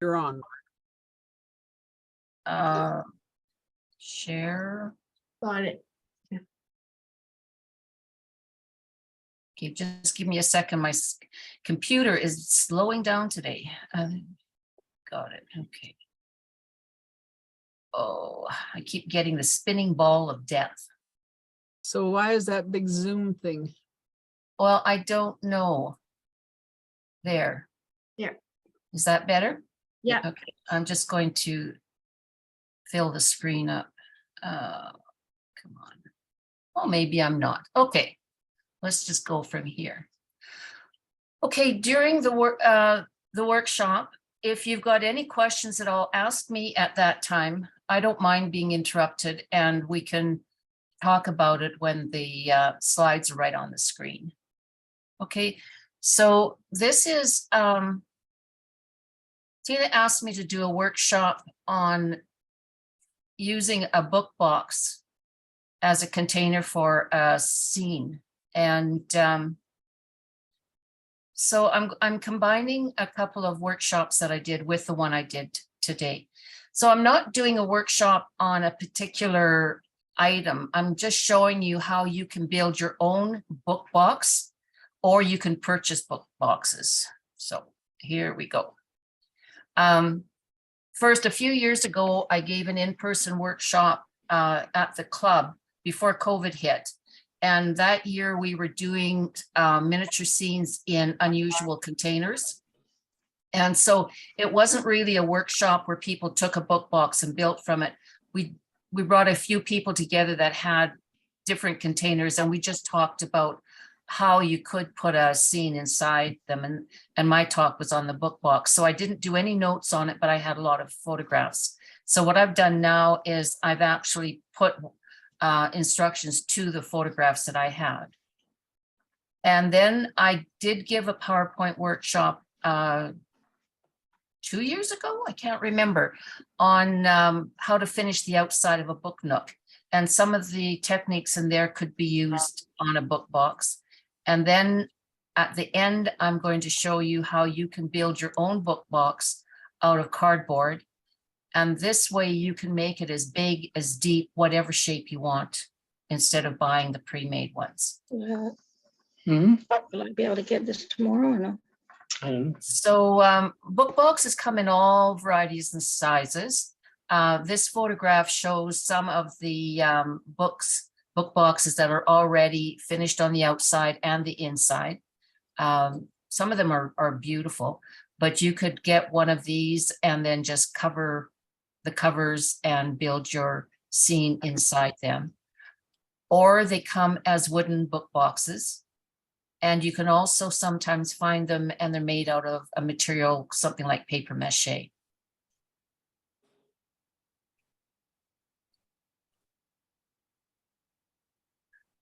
You're on. Share. Got it. Okay, just give me a second. My computer is slowing down today. Got it. Okay. Oh, I keep getting the spinning ball of death. So why is that big Zoom thing? Well, I don't know. There. Yeah. Is that better? Yeah. Okay, I'm just going to fill the screen up. Come on. Oh, maybe I'm not. Okay, let's just go from here. Okay, during the workshop, if you've got any questions at all, ask me at that time. I don't mind being interrupted, and we can talk about it when the slides are right on the screen. Okay, so this is, Tina asked me to do a workshop on using a book box as a container for a scene. And so I'm combining a couple of workshops that I did with the one I did today. So I'm not doing a workshop on a particular item. I'm just showing you how you can build your own book box, or you can purchase book boxes. So here we go. First, a few years ago, I gave an in-person workshop at the club before COVID hit. And that year we were doing miniature scenes in unusual containers. And so it wasn't really a workshop where people took a book box and built from it. We brought a few people together that had different containers, and we just talked about how you could put a scene inside them. And my talk was on the book box. So I didn't do any notes on it, but I had a lot of photographs. So what I've done now is I've actually put instructions to the photographs that I had. And then I did give a PowerPoint workshop 2 years ago, I can't remember, on how to finish the outside of a book nook. And some of the techniques in there could be used on a book box. And then at the end, I'm going to show you how you can build your own book box out of cardboard. And this way you can make it as big, as deep, whatever shape you want, instead of buying the pre-made ones. Will I be able to get this tomorrow or no? I don't know. So book boxes come in all varieties and sizes. This photograph shows some of the book boxes that are already finished on the outside and the inside. Some of them are beautiful, but you could get one of these and then just cover the covers and build your scene inside them. Or they come as wooden book boxes. And you can also sometimes find them and they're made out of a material, something like paper mache.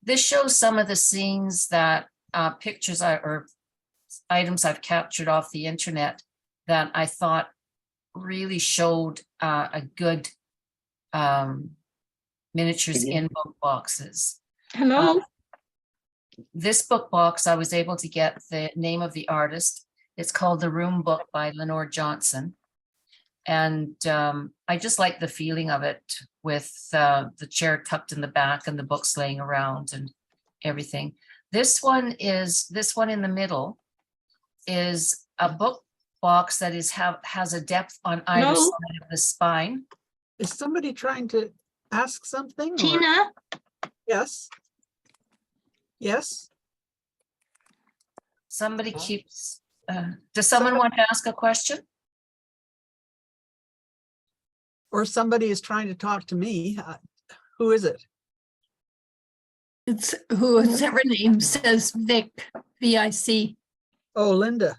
This shows some of the scenes that pictures or items I've captured off the internet that I thought really showed a good miniatures in book boxes. Hello? This book box, I was able to get the name of the artist. It's called The Room Book by Lenore Johnson. And I just like the feeling of it with the chair tucked in the back and the books laying around and everything. This one in the middle is a book box that has a depth on either side of the spine. Is somebody trying to ask something? Or? Tina? Yes. Yes. Somebody keeps, does someone want to ask a question? Or somebody is trying to talk to me. Who is it? It's whoever name says Vic, V-I-C. Oh, Linda.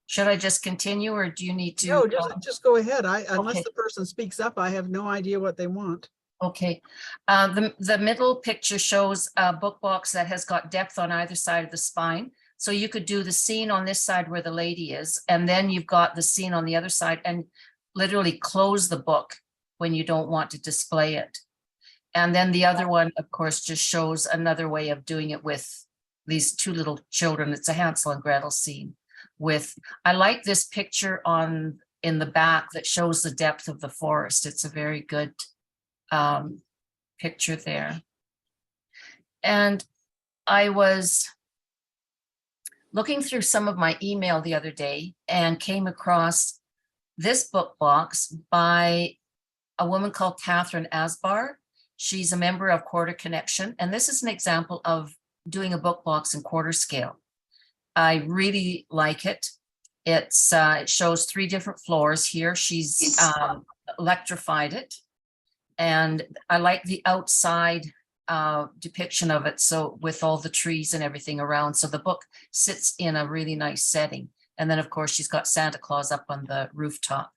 Should I just continue or do you need to? No, just go ahead. Unless Okay. the person speaks up, I have no idea what they want. Okay, the middle picture shows a book box that has got depth on either side of the spine. So you could do the scene on this side where the lady is, and then you've got the scene on the other side and literally close the book when you don't want to display it. And then the other one, of course, just shows another way of doing it with these two little children. It's a Hansel and Gretel scene. I like this picture in the back that shows the depth of the forest. It's a very good picture there. And I was looking through some of my email the other day and came across this book box by a woman called Catherine Asbar. She's a member of Quarter Connection, and this is an example of doing a book box in quarter scale. I really like it. It shows 3 different floors here. She's electrified it, and I like the outside depiction of it. So with all the trees and everything around, so the book sits in a really nice setting. And then of course she's got Santa Claus up on the rooftop.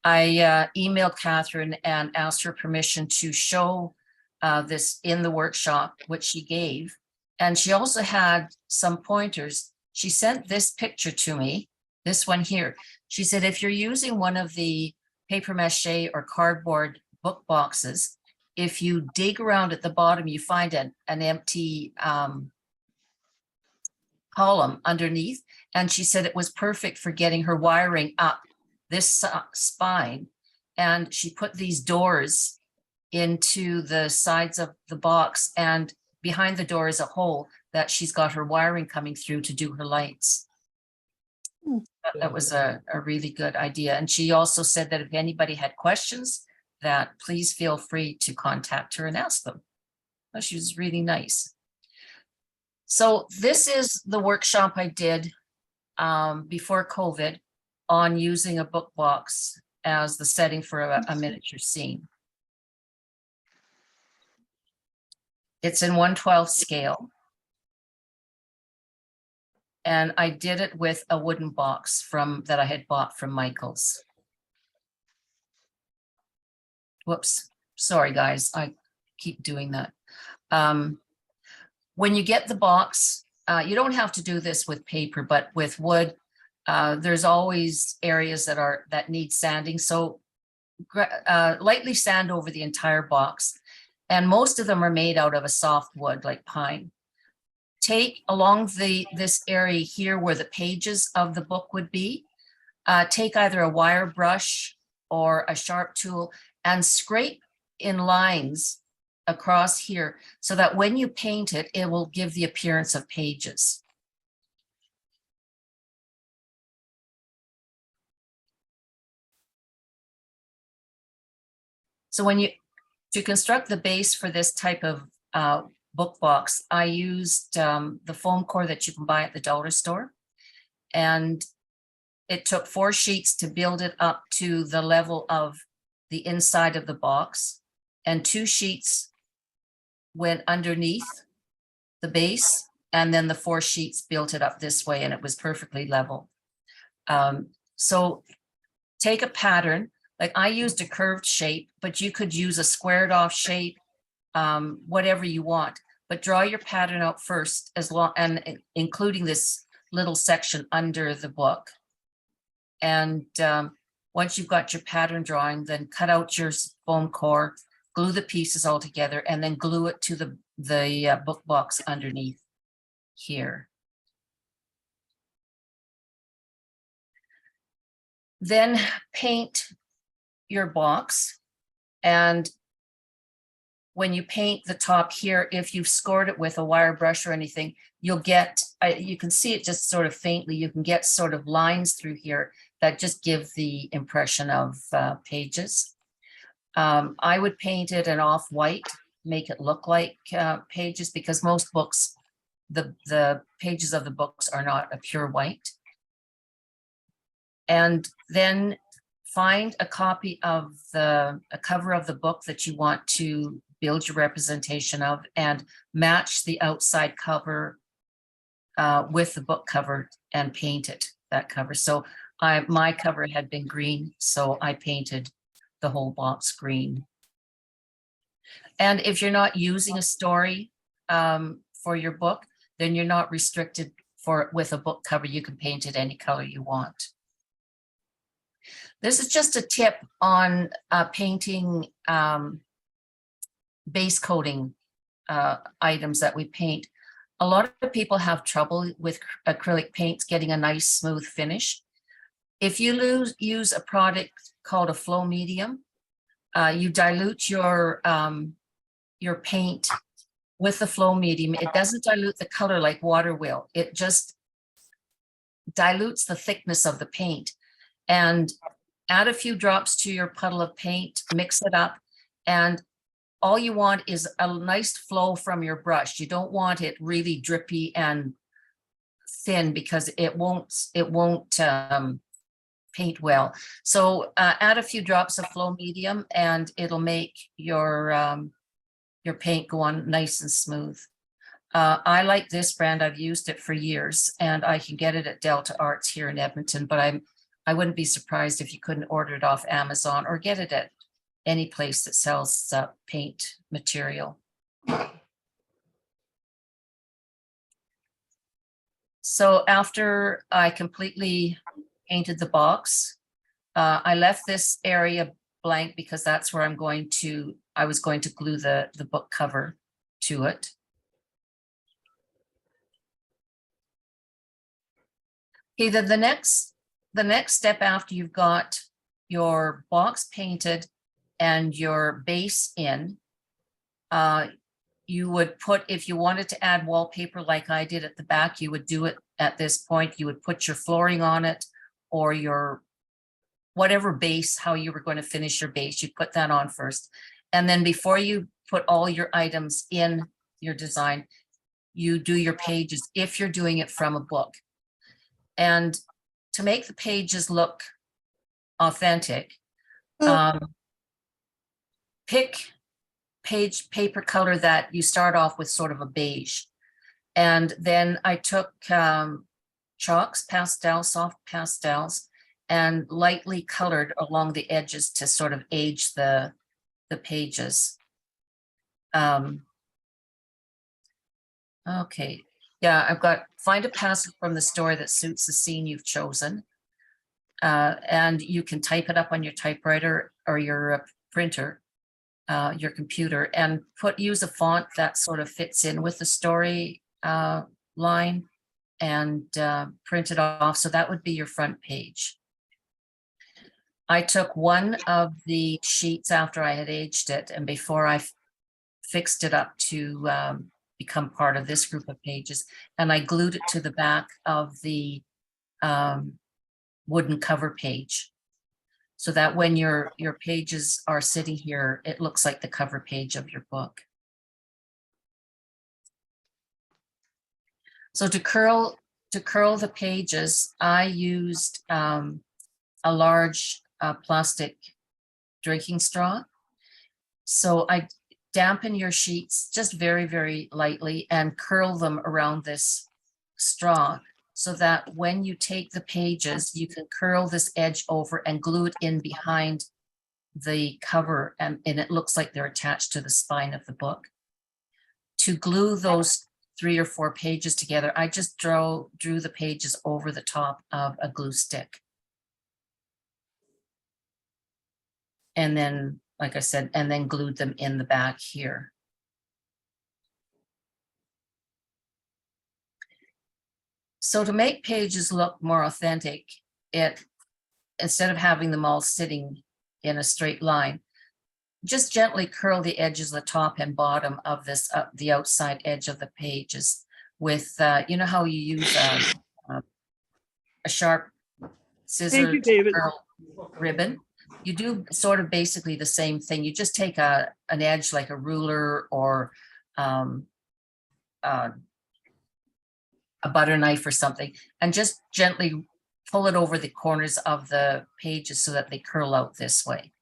I emailed Catherine and asked her permission to show this in the workshop, which she gave. And she also had some pointers. She sent this picture to me, this one here. She said, if you're using one of the paper mache or cardboard book boxes, if you dig around at the bottom, you find an empty column underneath. And she said it was perfect for getting her wiring up this spine. And she put these doors into the sides of the box, and behind the door is a hole that she's got her wiring coming through to do her lights. That was a really good idea. And she also said that if anybody had questions, that please feel free to contact her and ask them. Oh, she was really nice. So this is the workshop I did before COVID on using a book box as the setting for a miniature scene. It's in 1/12 scale. And I did it with a wooden box that I had bought from Michael's. Whoops, sorry guys, I keep doing that. When you get the box, you don't have to do this with paper, but with wood, there's always areas that need sanding. So lightly sand over the entire box. And most of them are made out of a soft wood like pine. Take along this area here where the pages of the book would be, take either a wire brush or a sharp tool and scrape in lines across here so that when you paint it, it will give the appearance of pages. So to construct the base for this type of book box, I used the foam core that you can buy at the dollar store. And it took 4 sheets to build it up to the level of the inside of the box. And 2 sheets went underneath the base. And then the 4 sheets built it up this way, and it was perfectly level. So take a pattern. Like I used a curved shape, but you could use a squared off shape, whatever you want, but draw your pattern out first, and including this little section under the book. And once you've got your pattern drawing, then cut out your foam core, glue the pieces all together, and then glue it to the book box underneath here. Then paint your box, and when you paint the top here, if you've scored it with a wire brush or anything, you'll get, you can see it just sort of faintly, you can get sort of lines through here that just give the impression of pages. I would paint it an off-white, make it look like pages, because most books, the pages of the books are not a pure white. And then find a copy of a cover of the book that you want to build your representation of, and match the outside cover with the book cover and paint it, that cover. So my cover had been green, so I painted the whole box green. And if you're not using a story for your book, then you're not restricted with a book cover. You can paint it any color you want. This is just a tip on painting base coating items that we paint. a lot of people have trouble with acrylic paints getting a nice smooth finish. If you use a product called a flow medium, you dilute your paint with the flow medium. It doesn't dilute the color like water will. It just dilutes the thickness of the paint. And add a few drops to your puddle of paint, mix it up, and all you want is a nice flow from your brush. You don't want it really drippy and thin because it won't paint well. So add a few drops of flow medium and it'll make your paint go on nice and smooth. I like this brand. I've used it for years and I can get it at Delta Arts here in Edmonton, but I wouldn't be surprised if you couldn't order it off Amazon or get it at any place that sells paint material. So after I completely painted the box, I left this area blank because that's where I was going to glue the book cover to it. Okay, then the next step after you've got your box painted and your base in, you would put, if you wanted to add wallpaper like I did at the back, you would do it at this point. You would put your flooring on it or your whatever base, how you were going to finish your base, you put that on first. And then before you put all your items in your design, you do your pages if you're doing it from a book. And to make the pages look authentic, pick paper color that you start off with sort of a beige. And then I took chalks, soft pastels, and lightly colored along the edges to sort of age the pages. Okay, yeah, I've got find a passage from the story that suits the scene you've chosen. And you can type it up on your typewriter or your printer, your computer, and use a font that sort of fits in with the story line and print it off. So that would be your front page. I took one of the sheets after I had aged it and before I fixed it up to become part of this group of pages, and I glued it to the back of the wooden cover page so that when your pages are sitting here, it looks like the cover page of your book. So to curl the pages, I used a large plastic drinking straw. So I dampen your sheets just very, very lightly and curl them around this straw so that when you take the pages, you can curl this edge over and glue it in behind the cover, and it looks like they're attached to the spine of the book. To glue those 3 or 4 pages together, I just drew the pages over the top of a glue stick. And then, like I said, and then glued them in the back here. So to make pages look more authentic, instead of having them all sitting in a straight line, just gently curl the edges of the top and bottom of this, the outside edge of the pages with, you know how you use a sharp scissor to curl ribbon? You do sort of basically the same thing. You just take an edge like a ruler or a butter knife or something, and just gently pull it over the corners of the pages so that they curl out this way.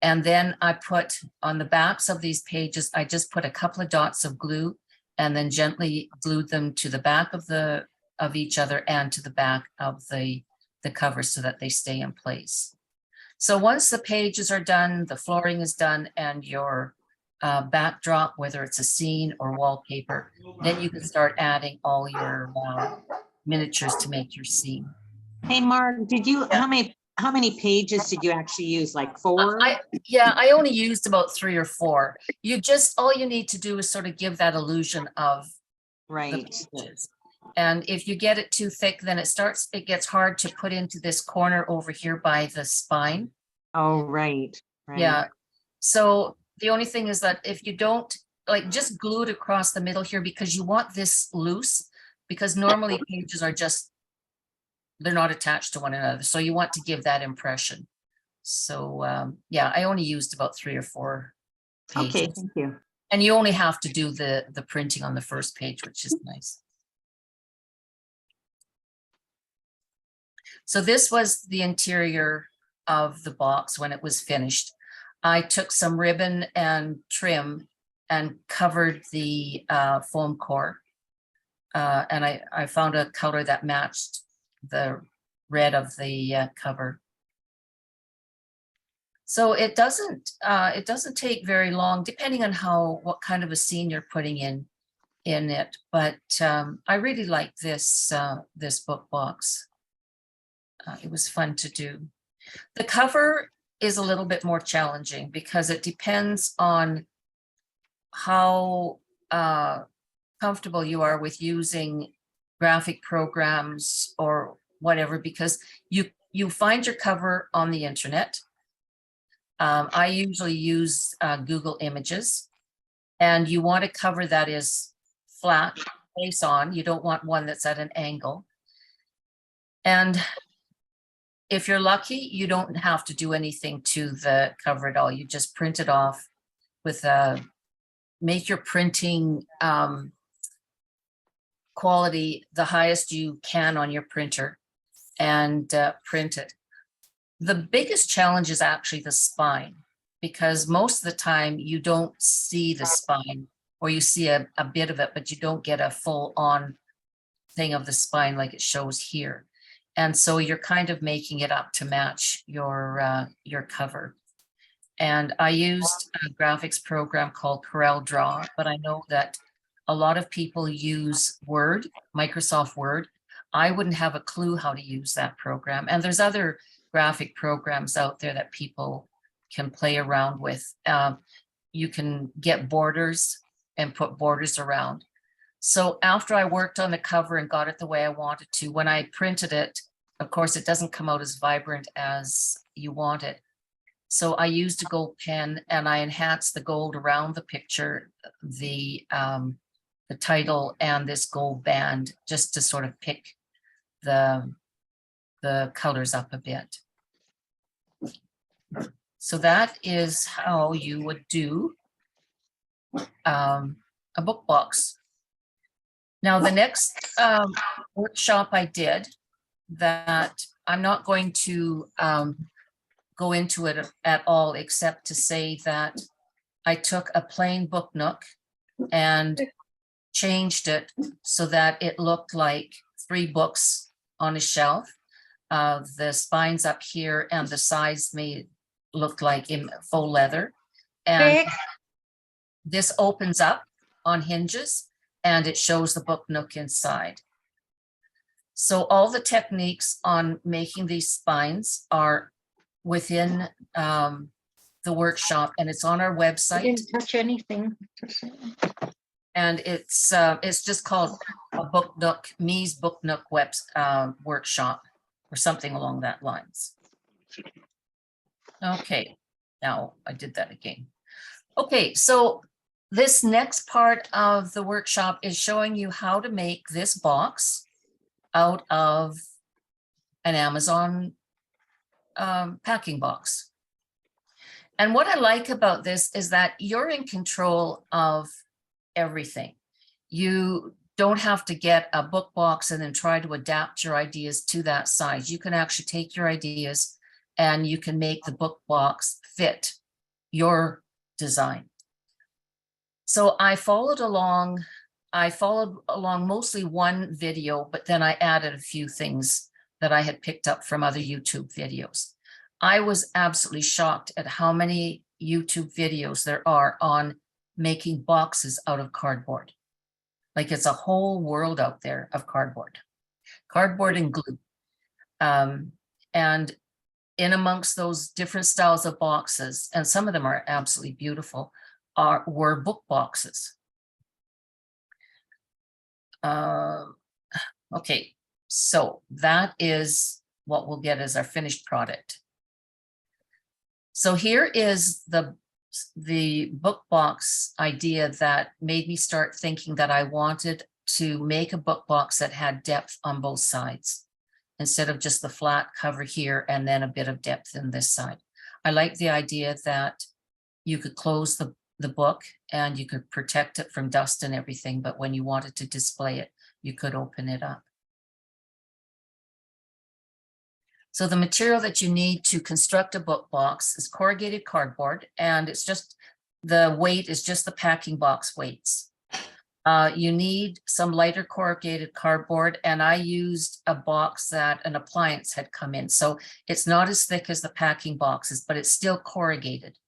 And then I put on the backs of these pages, I just put a couple of dots of glue and then gently glued them to the back of each other and to the back of the cover so that they stay in place. So once the pages are done, the flooring is done, and your backdrop, whether it's a scene or wallpaper, then you can start adding all your miniatures to make your scene. Hey, Marg, how many pages did you actually use? Like 4? I only used about 3 or 4. All you need to do is sort of give that illusion of Right. pages. And if you get it too thick, then it gets hard to put into this corner over here by the spine. Oh, right, right. Yeah. So the only thing is that if you don't, like, just glue it across the middle here, because you want this loose, because normally pages are just, they're not attached to one another. So you want to give that impression. So yeah, I only used about 3 or 4 pages. Okay, thank you. And you only have to do the printing on the first page, which is nice. So this was the interior of the box when it was finished. I took some ribbon and trim and covered the foam core. And I found a color that matched the red of the cover. So it doesn't take very long, depending on what kind of a scene you're putting in it. But I really like this this book box. It was fun to do. The cover is a little bit more challenging because it depends on how comfortable you are with using graphic programs or whatever, because you find your cover on the internet. I usually use Google Images, and you want a cover that is flat, face on. You don't want one that's at an angle. And if you're lucky, you don't have to do anything to the cover at all. You just print it off with make your printing quality the highest you can on your printer and print it. The biggest challenge is actually the spine, because most of the time you don't see the spine, or you see a bit of it, but you don't get a full on thing of the spine like it shows here. And so you're kind of making it up to match your cover. And I used a graphics program called CorelDRAW, but I know that a lot of people use Word, Microsoft Word. I wouldn't have a clue how to use that program. And there's other graphic programs out there that people can play around with. You can get borders and put borders around. So after I worked on the cover and got it the way I wanted to, when I printed it, of course, it doesn't come out as vibrant as you want it. So I used a gold pen and I enhanced the gold around the picture, the title and this gold band, just to sort of pick the colors up a bit. So that is how you would do a book box. Now, the next workshop I did, that I'm not going to go into it at all, except to say that I took a plain book nook and changed it so that it looked like 3 books on a shelf. The spines up here and the sides made look like in faux leather. And this opens up on hinges and it shows the book nook inside. So all the techniques on making these spines are within the workshop, and it's on our I website. didn't touch anything. And it's just called a book nook, Me's Book Nook workshop, or something along that lines. Okay, now I did that again. Okay, so this next part of the workshop is showing you how to make this box out of an Amazon packing box. And what I like about this is that you're in control of everything. You don't have to get a book box and then try to adapt your ideas to that size. You can actually take your ideas and you can make the book box fit your design. So I followed along mostly one video, but then I added a few things that I had picked up from other YouTube videos. I was absolutely shocked at how many YouTube videos there are on making boxes out of cardboard. Like, it's a whole world out there of cardboard and glue. And in amongst those different styles of boxes, and some of them are absolutely beautiful, were book boxes. Okay, so that is what we'll get as our finished product. So here is the book box idea that made me start thinking that I wanted to make a book box that had depth on both sides instead of just the flat cover here and then a bit of depth in this side. I like the idea that you could close the book and you could protect it from dust and everything, but when you wanted to display it, you could open it up. So the material that you need to construct a book box is corrugated cardboard, and it's just, the weight is just the packing box weights. You need some lighter corrugated cardboard, and I used a box that an appliance had come in. So it's not as thick as the packing boxes, but it's still corrugated.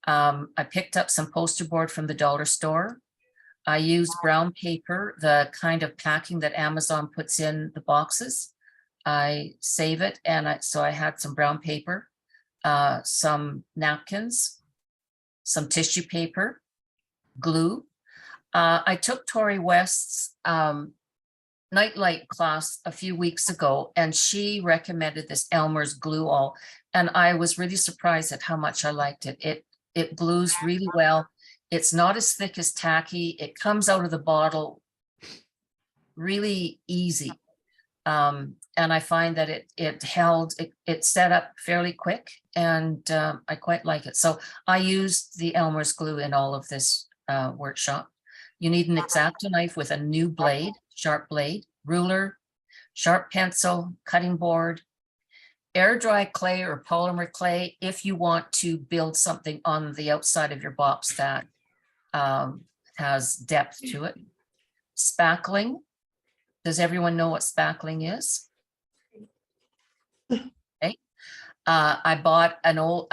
I picked up some poster board from the dollar store. I used brown paper, the kind of packing that Amazon puts in the boxes. I save it, and so I had some brown paper, some napkins, some tissue paper, glue. I took Tori West's Nightlight class a few weeks ago, and she recommended this Elmer's glue all, and I was really surprised at how much I liked it. It glues really well. It's not as thick as tacky. It comes out of the bottle really easy. And I find that it set up fairly quick, and I quite like it. So I used the Elmer's glue in all of this workshop. You need an X-Acto knife with a new blade, sharp blade, ruler, sharp pencil, cutting board, air dry clay or polymer clay if you want to build something on the outside of your box that has depth to it. Spackling. Does everyone know what spackling is? Okay. I bought an old,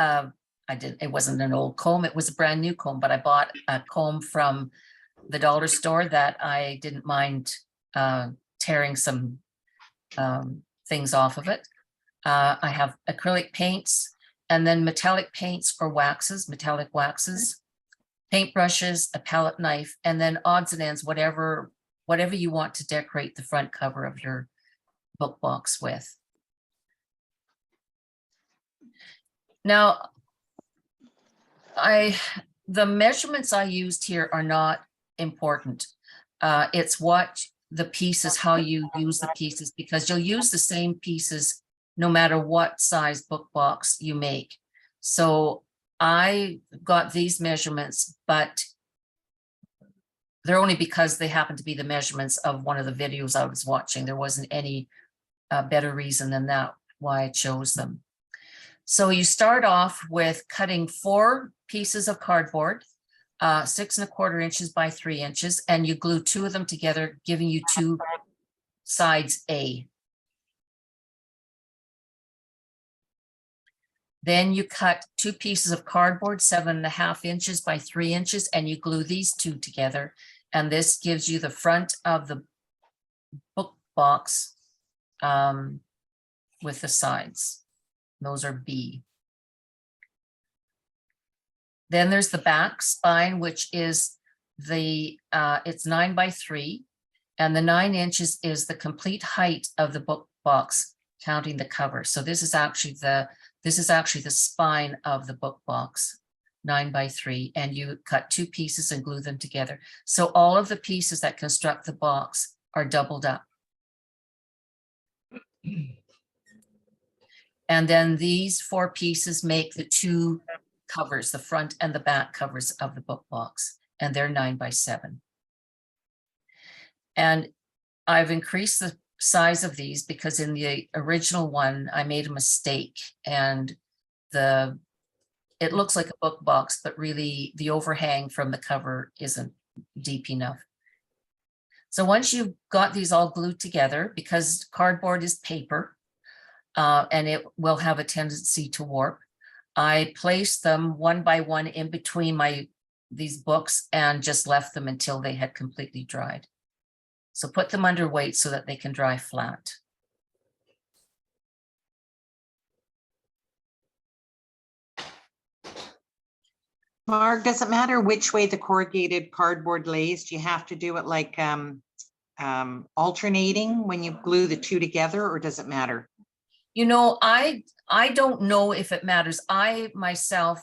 it wasn't an old comb, it was a brand new comb, but I bought a comb from the dollar store that I didn't mind tearing some things off of it. I have acrylic paints, and then metallic paints or waxes, metallic waxes, paintbrushes, a palette knife, and then odds and ends, whatever you want to decorate the front cover of your book box with. Now, the measurements I used here are not important. It's what the pieces, how you use the pieces, because you'll use the same pieces no matter what size book box you make. So I got these measurements, but they're only because they happen to be the measurements of one of the videos I was watching. There wasn't any better reason than that why I chose them. So you start off with cutting 4 pieces of cardboard, 6 1/4 inches by 3 inches, and you glue 2 of them together, giving you 2 sides A. Then you cut 2 pieces of cardboard, 7 1/2 inches by 3 inches, and you glue these 2 together. And this gives you the front of the book box with the sides. Those are B. Then there's the back spine, which is it's 9 by 3, and the 9 inches is the complete height of the book box, counting the cover. So this is actually the spine of the book box, 9 by 3, and you cut 2 pieces and glue them together. So all of the pieces that construct the box are doubled up. And then these 4 pieces make the 2 covers, the front and the back covers of the book box, and they're 9 by 7. And I've increased the size of these because in the original one, I made a mistake, and it looks like a book box, but really the overhang from the cover isn't deep enough. So once you've got these all glued together, because cardboard is paper, and it will have a tendency to warp, I placed them 1 by 1 in between these books and just left them until they had completely dried. So put them under weight so that they can dry flat. Marg, does it matter which way the corrugated cardboard lays? Do you have to do it like alternating when you glue the two together, or does it matter? You know, I don't know if it matters. I myself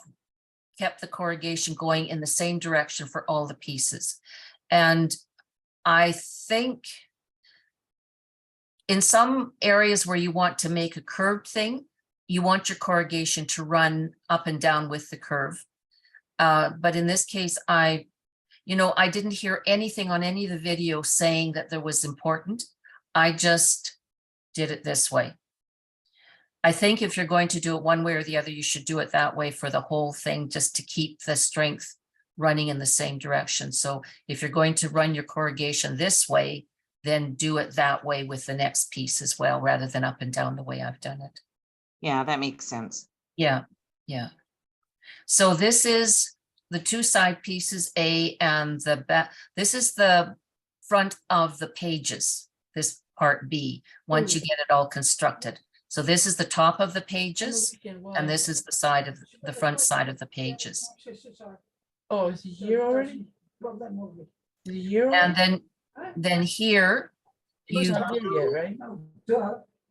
kept the corrugation going in the same direction for all the pieces. And I think in some areas where you want to make a curved thing, you want your corrugation to run up and down with the curve. But in this case, I didn't hear anything on any of the video saying that there was important. I just did it this way. I think if you're going to do it one way or the other, you should do it that way for the whole thing, just to keep the strength running in the same direction. So if you're going to run your corrugation this way, then do it that way with the next piece as well, rather than up and down the way I've done it. Yeah, that makes sense. Yeah, yeah. So this is the two side pieces, A and the back. This is the front of the pages, this part B, once you get it all constructed. So this is the top of the pages, and this is the side of the front side of the pages. Oh, is it here already? Is it here And already? then here, It's you, not here yet, right?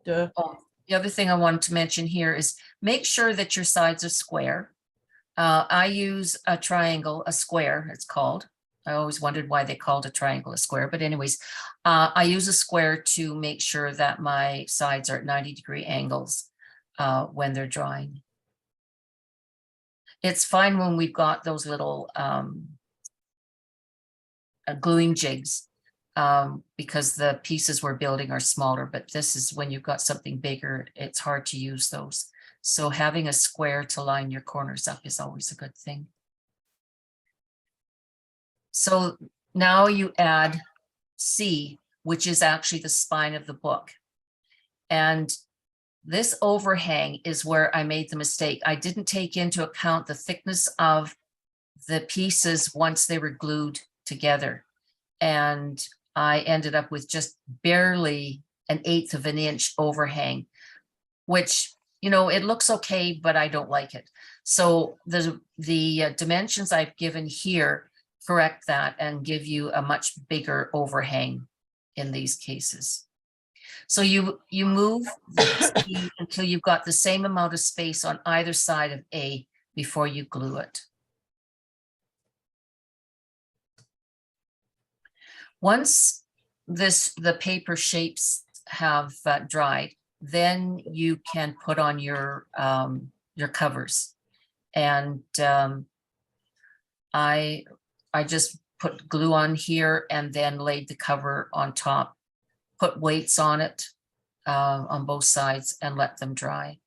Duh. oh, the other thing I wanted to mention here is make sure that your sides are square. I use a triangle, a square, it's called. I always wondered why they called a triangle a square, but anyways, I use a square to make sure that my sides are at 90-degree angles when they're drying. It's fine when we've got those little gluing jigs because the pieces we're building are smaller, but this is when you've got something bigger, it's hard to use those. So having a square to line your corners up is always a good thing. So now you add C, which is actually the spine of the book. And this overhang is where I made the mistake. I didn't take into account the thickness of the pieces once they were glued together. And I ended up with just barely 1/8 of an inch overhang, which, you know, it looks okay, but I don't like it. So the dimensions I've given here correct that and give you a much bigger overhang in these cases. So you move until you've got the same amount of space on either side of A before you glue it. Once the paper shapes have dried, then you can put on your covers. And I just put glue on here and then laid the cover on top, put weights on it on both sides and let them dry.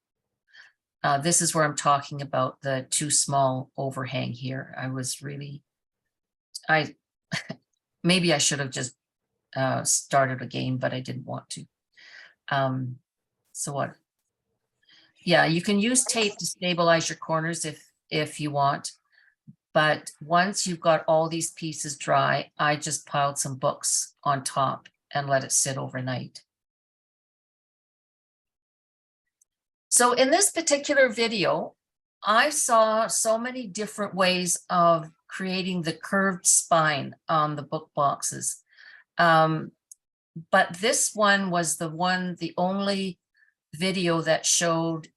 This is where I'm talking about the too small overhang here. I was really, maybe I should have just started again, but I didn't want to. So what? Yeah, you can use tape to stabilize your corners if you want. But once you've got all these pieces dry, I just piled some books on top and let it sit overnight. So in this particular video, I saw so many different ways of creating the curved spine on the book boxes. But this one was the only video that showed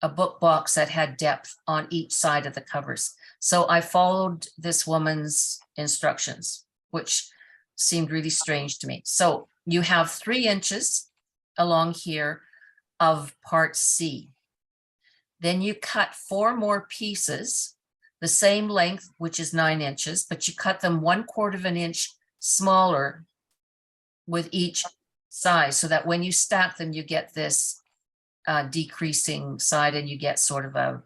a book box that had depth on each side of the covers. So I followed this woman's instructions, which seemed really strange to me. So you have 3 inches along here of part C. Then you cut 4 more pieces, the same length, which is 9 inches, but you cut them 1/4 of an inch smaller with each side, so that when you stack them, you get this decreasing side and you get sort of a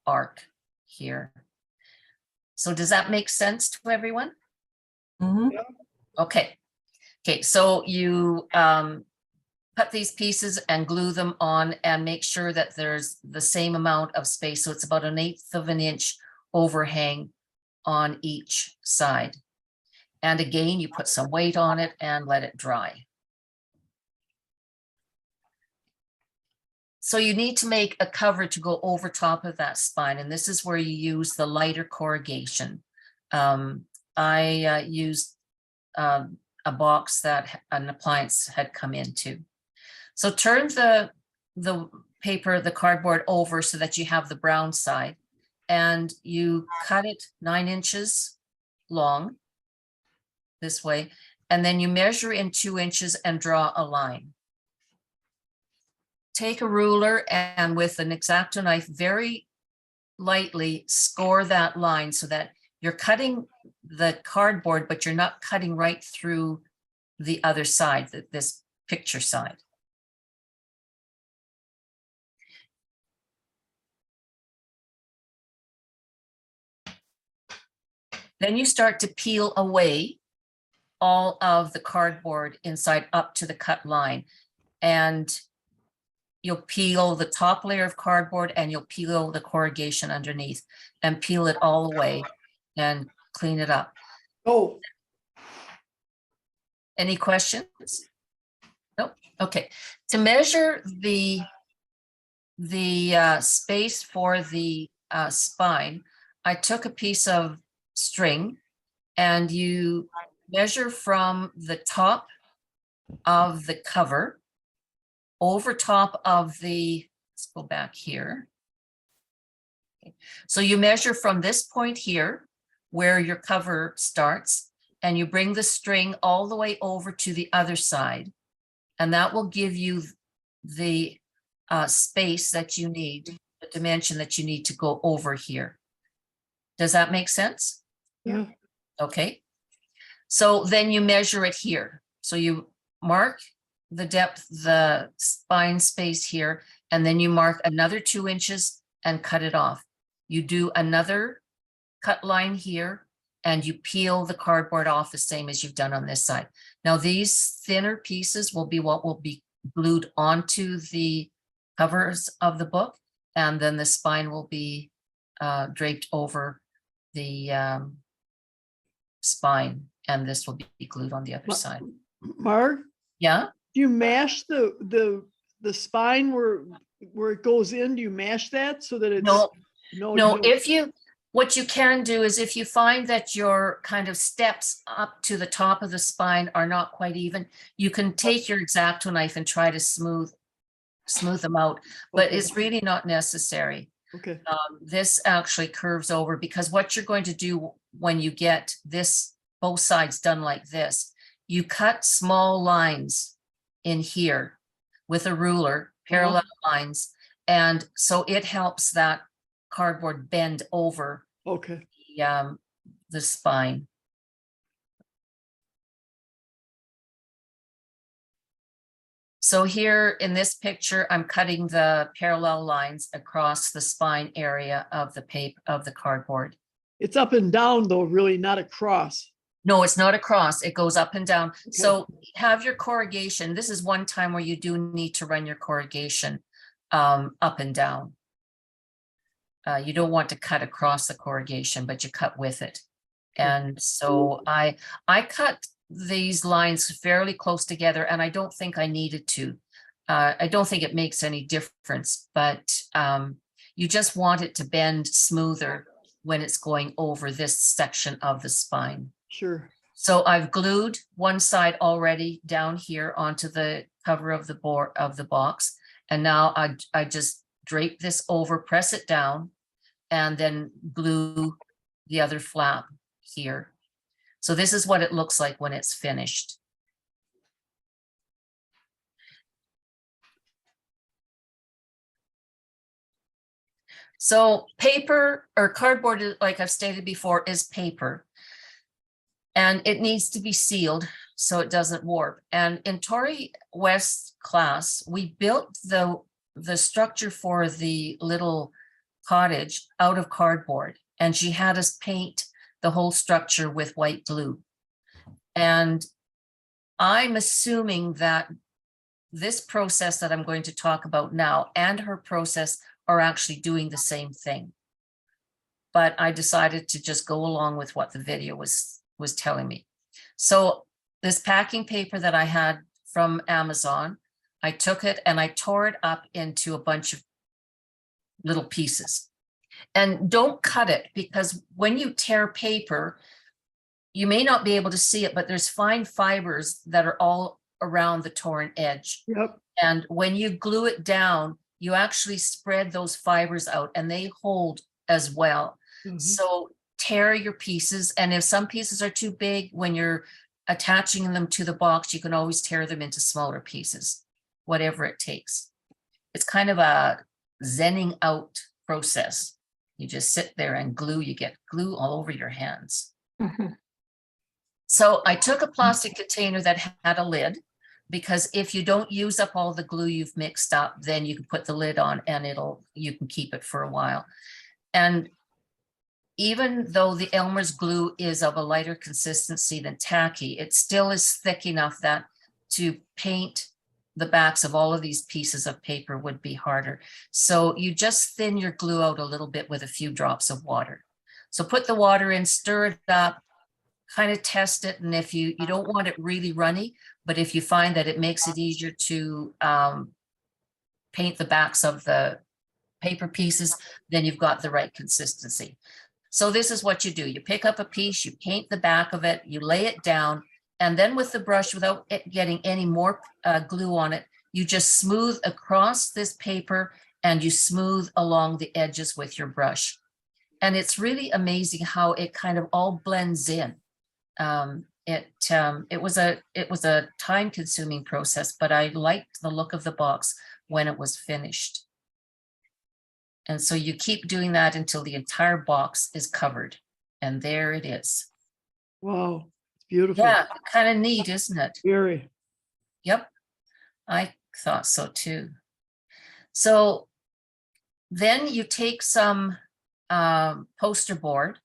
arc here. So does that make sense to everyone? Mm-hmm. Okay. Okay, so you cut these pieces and glue them on and make sure that there's the same amount of space. So it's about 1/8 of an inch overhang on each side. And again, you put some weight on it and let it dry. So you need to make a cover to go over top of that spine. And this is where you use the lighter corrugation. I used a a box that an appliance had come into. So turn the paper, the cardboard over so that you have the brown side, and you cut it 9 inches long this way, and then you measure in 2 inches and draw a line. Take a ruler and with an X-Acto knife very lightly score that line so that you're cutting the cardboard, but you're not cutting right through the other side, this picture side. Then you start to peel away all of the cardboard inside up to the cut line. And you'll peel the top layer of cardboard and you'll peel the corrugation underneath and peel it all away and clean it up. Oh, Any questions? Nope. Okay. To measure the space for the spine, I took a piece of string and you measure from the top of the cover over top of the, let's go back here. Okay. So you measure from this point here where your cover starts, and you bring the string all the way over to the other side, and that will give you the space that you need, the dimension that you need to go over here. Does that make sense? yeah. Okay. So then you measure it here. So you mark the depth, the spine space here, and then you mark another 2 inches and cut it off. You do another cut line here and you peel the cardboard off the same as you've done on this side. Now these thinner pieces will be what will be glued onto the covers of the book, and then the spine will be draped over the spine, and this will be glued on the other side. Marg, Yeah. do you mash the spine where it goes in? Do you mash that so that it's No, no, no, what you can do is if you find that your kind of steps up to the top of the spine are not quite even, you can take your X-Acto knife and try to smooth them out, but Okay. it's really not necessary. Okay. This actually curves over, because what you're going to do when you get this, both sides done like this, you cut small lines in here with a ruler, parallel lines, and so it helps that cardboard bend over Okay. the spine. So here in this picture, I'm cutting the parallel lines across the spine area of the paper of the cardboard. It's up and down though, really, not across. No, it's not across. It goes up and down. So have your corrugation. This is one time where you do need to run your corrugation up and down. You don't want to cut across the corrugation, but you cut with it. And so I cut these lines fairly close together, and I don't think I needed to. I don't think it makes any difference, but you just want it to bend smoother when it's going over this section of the spine. Sure. So I've glued one side already down here onto the cover of the board of the box. And now I just drape this over, press it down, and then glue the other flap here. So this is what it looks like when it's finished. So paper or cardboard, like I've stated before, is paper. And it needs to be sealed so it doesn't warp. And in Tori West's class, we built the structure for the little cottage out of cardboard. And she had us paint the whole structure with white glue. And I'm assuming that this process that I'm going to talk about now and her process are actually doing the same thing. But I decided to just go along with what the video was telling me. So this packing paper that I had from Amazon, I took it and I tore it up into a bunch of little pieces. And don't cut it, because when you tear paper, you may not be able to see it, but there's fine fibers that are all around the torn edge. Yep. And when you glue it down, you actually spread those fibers out and they hold as well. Mhm. So tear your pieces. And if some pieces are too big, when you're attaching them to the box, you can always tear them into smaller pieces, whatever it takes. It's kind of a zenning out process. You just sit there and glue, you get glue all over your hands. Mhm. So I took a plastic container that had a lid, because if you don't use up all the glue you've mixed up, then you can put the lid on and you can keep it for a while. And even though the Elmer's glue is of a lighter consistency than tacky, it still is thick enough that to paint the backs of all of these pieces of paper would be harder. So you just thin your glue out a little bit with a few drops of water. So put the water in, stir it up, kind of test it. And if you don't want it really runny, but if you find that it makes it easier to paint the backs of the paper pieces, then you've got the right consistency. So this is what you do. You pick up a piece, you paint the back of it, you lay it down, and then with the brush, without it getting any more glue on it, you just smooth across this paper and you smooth along the edges with your brush. And it's really amazing how it kind of all blends in. It was a time-consuming process, but I liked the look of the box when it was finished. And so you keep doing that until the entire box is covered. And there it is. Wow, it's beautiful. Yeah, kind of neat, isn't it? Very. Yep, I thought so too. So then you take some poster board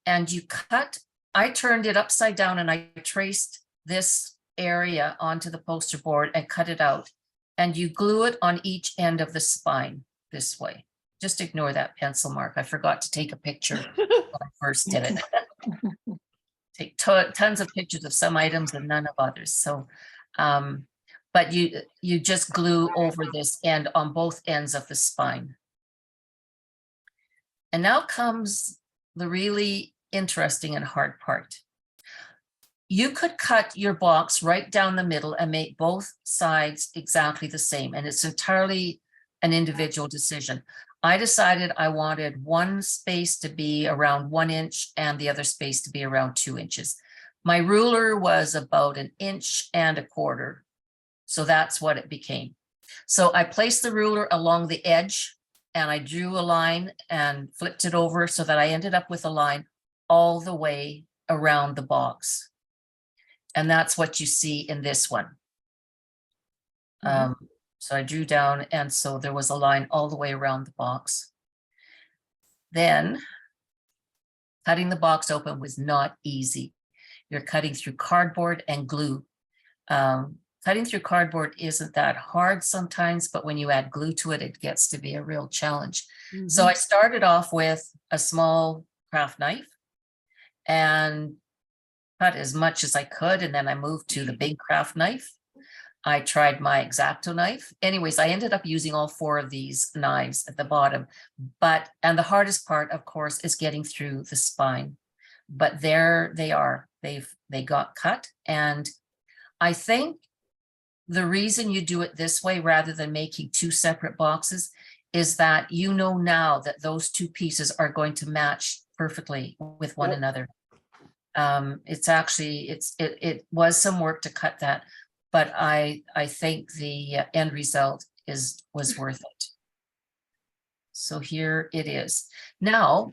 and you cut. I turned it upside down and I traced this area onto the poster board and cut it out. And you glue it on each end of the spine this way. Just ignore that pencil mark. I forgot to take a picture when I first did it. Take tons of pictures of some items and none of others. So, but you just glue over this end on both ends of the spine. And now comes the really interesting and hard part. You could cut your box right down the middle and make both sides exactly the same. And it's entirely an individual decision. I decided I wanted one space to be around 1 inch and the other space to be around 2 inches. My ruler was about 1.25 inches. So that's what it became. So I placed the ruler along the edge and I drew a line and flipped it over so that I ended up with a line all the way around the box. And that's what you see in this one. So I drew down, and so there was a line all the way around the box. Then cutting the box open was not easy. You're cutting through cardboard and glue. Cutting through cardboard isn't that hard sometimes, but when you add glue to it, it gets to be a real challenge. So I started off with a small craft knife and cut as much as I could, and then I moved to the big craft knife. I tried my X-Acto knife. Anyways, I ended up using all 4 of these knives at the bottom. And the hardest part, of course, is getting through the spine. But there they are. They got cut. And I think the reason you do it this way rather than making 2 separate boxes is that you know now that those 2 pieces are going to match perfectly with one another. It was some work to cut that. But I think the end result was worth it. So here it is. Now,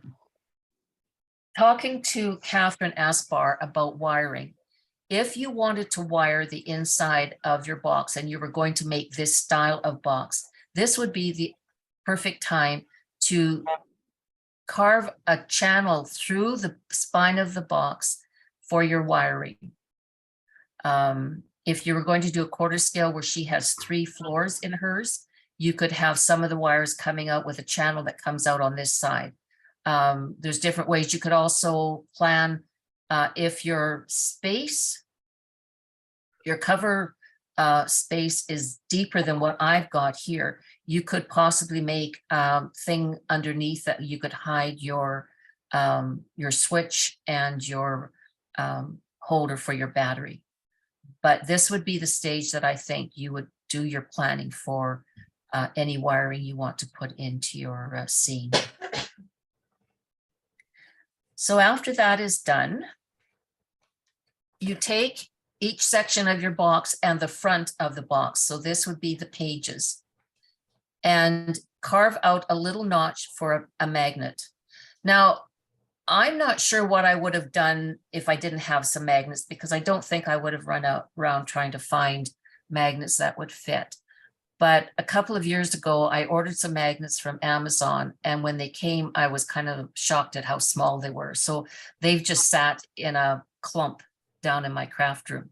talking to Catherine Aspar about wiring, if you wanted to wire the inside of your box and you were going to make this style of box, this would be the perfect time to carve a channel through the spine of the box for your wiring. If you were going to do a quarter scale where she has 3 floors in hers, you could have some of the wires coming out with a channel that comes out on this side. There's different ways. You could also plan if your space, your cover space is deeper than what I've got here, you could possibly make a thing underneath that you could hide your switch and your holder for your battery. But this would be the stage that I think you would do your planning for any wiring you want to put into your scene. So after that is done, you take each section of your box and the front of the box. So this would be the pages, and carve out a little notch for a magnet. Now, I'm not sure what I would have done if I didn't have some magnets, because I don't think I would have run around trying to find magnets that would fit. But a couple of years ago, I ordered some magnets from Amazon, and when they came, I was kind of shocked at how small they were. So they've just sat in a clump down in my craft room.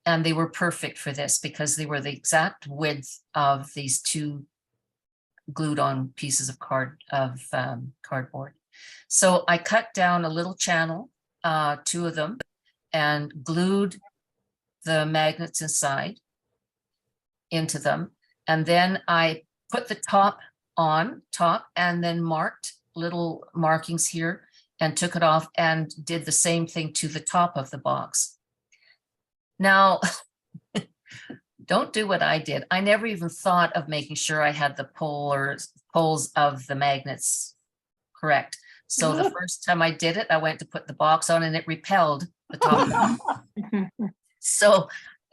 And they were perfect for this because they were the exact width of these two glued on pieces of cardboard. So I cut down a little channel, 2 of them, and glued the magnets inside into them. And then I put the top on top and then marked little markings here and took it off and did the same thing to the top of the box. Now, don't do what I did. I never even thought of making sure I had the poles of the magnets correct. So the first time I did it, I went to put the box on and it repelled the top. So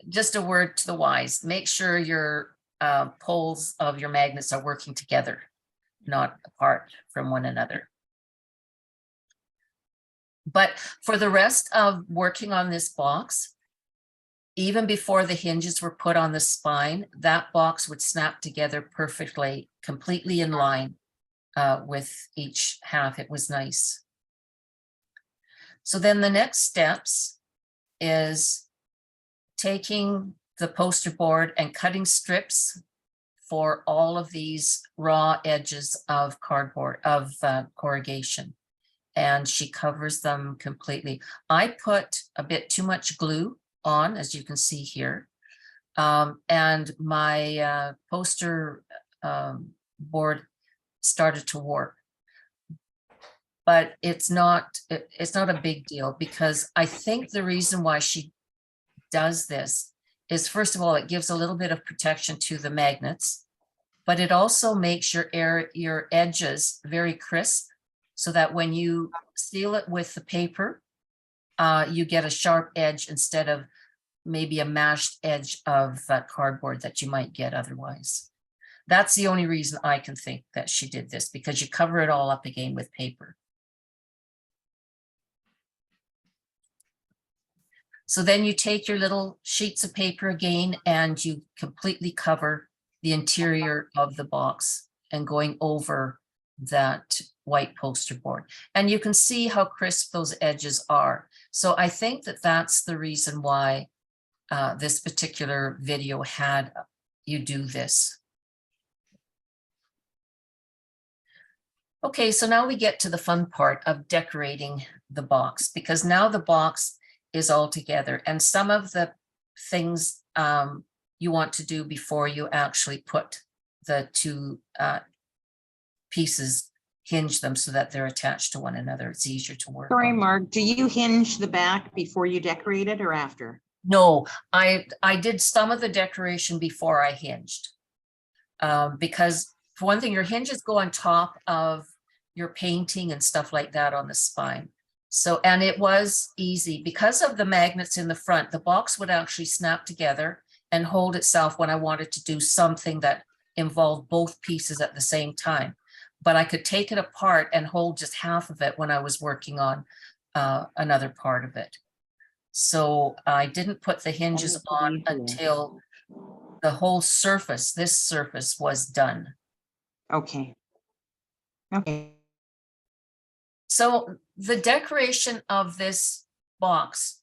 just a word to the wise, make sure your poles of your magnets are working together, not apart from one another. But for the rest of working on this box, even before the hinges were put on the spine, that box would snap together perfectly, completely in line with each half. It was nice. So then the next steps is taking the poster board and cutting strips for all of these raw edges of cardboard, of corrugation. And she covers them completely. I put a bit too much glue on, as you can see here. And my poster board started to warp. But it's not a big deal, because I think the reason why she does this is, first of all, it gives a little bit of protection to the magnets, but it also makes your edges very crisp, so that when you seal it with the paper, you get a sharp edge instead of maybe a mashed edge of cardboard that you might get otherwise. That's the only reason I can think that she did this, because you cover it all up again with paper. So then you take your little sheets of paper again and you completely cover the interior of the box and going over that white poster board. And you can see how crisp those edges are. So I think that that's the reason why this particular video had you do this. Okay, so now we get to the fun part of decorating the box, because now the box is all together, and some of the things you want to do before you actually put the two pieces, hinge them so that they're attached to one another. It's easier to work Sorry, on. Marg, do you hinge the back before you decorate it or after? No, I did some of the decoration before I hinged. Because for one thing, your hinges go on top of your painting and stuff like that on the spine. So, and it was easy because of the magnets in the front. The box would actually snap together and hold itself when I wanted to do something that involved both pieces at the same time. But I could take it apart and hold just half of it when I was working on another part of it. So I didn't put the hinges on until the whole surface, this surface, was done. Okay. Okay. So the decoration of this box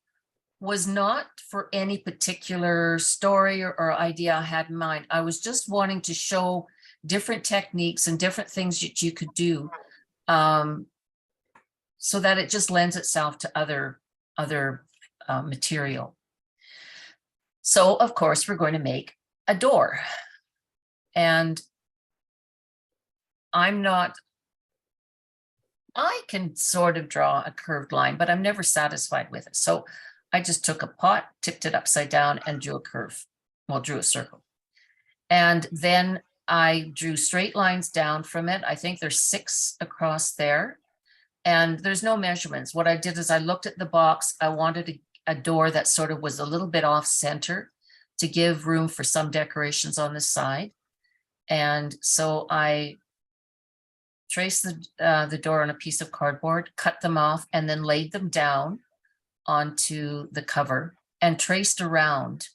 was not for any particular story or idea I had in mind. I was just wanting to show different techniques and different things that you could do, so that it just lends itself to other material. So of course we're going to make a door, and I'm not I can sort of draw a curved line, but I'm never satisfied with it. So I just took a pot, tipped it upside down and drew a curve. Well, drew a circle. And then I drew straight lines down from it. I think there's 6 across there. And there's no measurements. What I did is I looked at the box. I wanted a door that sort of was a little bit off center to give room for some decorations on the side. And so I traced the door on a piece of cardboard, cut them off, and then laid them down onto the cover and traced around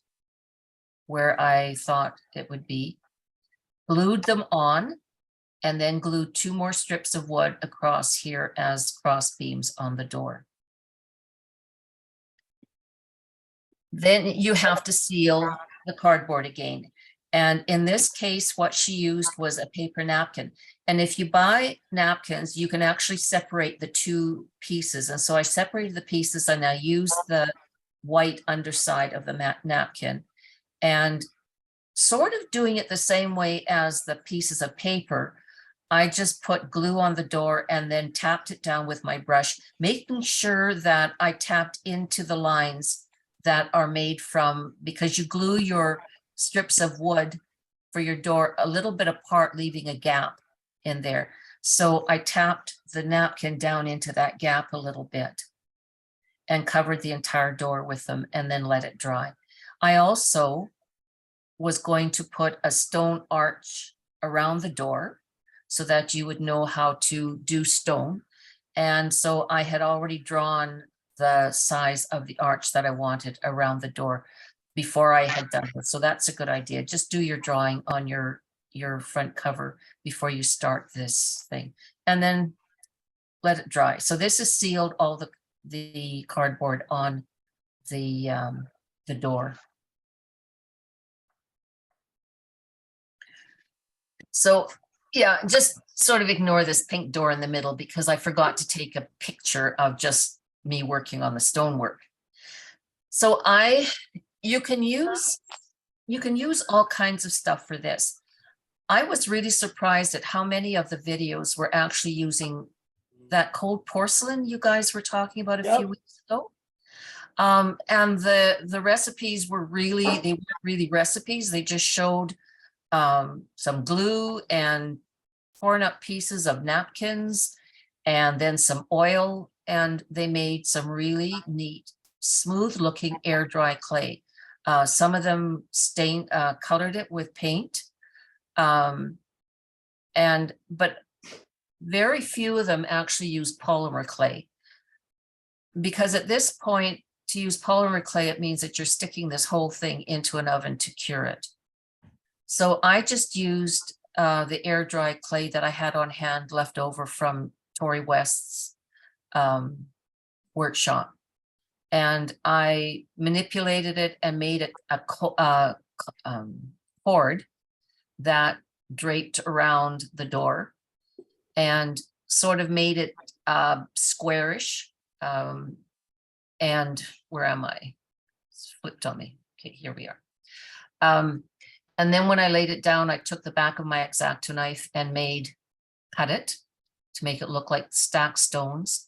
where I thought it would be, glued them on, and then glued 2 more strips of wood across here as cross beams on the door. Then you have to seal the cardboard again. And in this case, what she used was a paper napkin. And if you buy napkins, you can actually separate the 2 pieces. And so I separated the pieces and I used the white underside of the napkin and sort of doing it the same way as the pieces of paper. I just put glue on the door and then tapped it down with my brush, making sure that I tapped into the lines that are made from, because you glue your strips of wood for your door a little bit apart, leaving a gap in there. So I tapped the napkin down into that gap a little bit and covered the entire door with them and then let it dry. I also was going to put a stone arch around the door so that you would know how to do stone. And so I had already drawn the size of the arch that I wanted around the door before I had done it. So that's a good idea. Just do your drawing on your front cover before you start this thing, and then let it dry. So this is sealed, all the cardboard on the door. So yeah, just sort of ignore this pink door in the middle because I forgot to take a picture of just me working on the stonework. So you can use all kinds of stuff for this. I was really surprised at how many of the videos were actually using that cold porcelain you guys were talking about a few weeks ago. And the recipes were really, they weren't really recipes. They just showed some glue and torn up pieces of napkins and then some oil, and they made some really neat, smooth looking air dry clay. Some of them colored it with paint. But very few of them actually used polymer clay, because at this point, to use polymer clay, it means that you're sticking this whole thing into an oven to cure it. So I just used the air dry clay that I had on hand left over from Tori West's workshop. And I manipulated it and made it a cord that draped around the door and sort of made it squarish. And where am I? It's flipped on me. Okay, here we are. And then when I laid it down, I took the back of my X-Acto knife and cut it to make it look like stacked stones,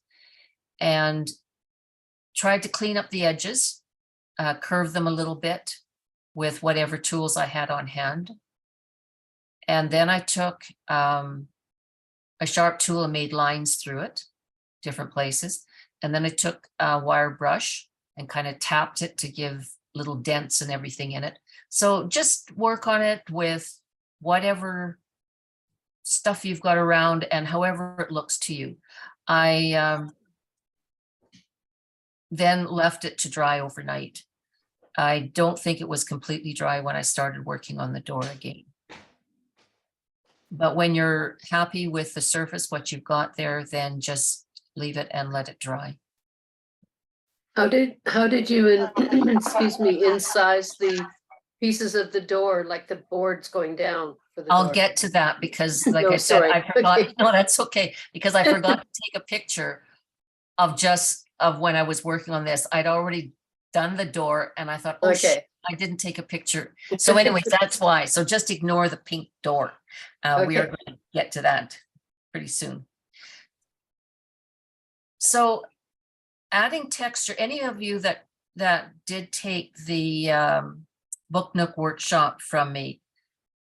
and tried to clean up the edges, curve them a little bit with whatever tools I had on hand. And then I took a sharp tool and made lines through it, different places. And then I took a wire brush and kind of tapped it to give little dents and everything in it. So just work on it with whatever stuff you've got around and however it looks to you. I then left it to dry overnight. I don't think it was completely dry when I started working on the door again. But when you're happy with the surface, what you've got there, then just leave it and let it dry. How did you, excuse me, incise the pieces of the door, like the boards going down for the I'll door? get to that because like No, I said, sorry. I forgot, Okay. no, that's okay. Because I forgot to take a picture of when I was working on this. I'd already done the door and I thought, oh, shit, Okay. I didn't take a picture. So anyways, that's why. So just ignore the pink door. We are Okay. going to get to that pretty soon. So adding texture, any of you that did take the Book Nook workshop from me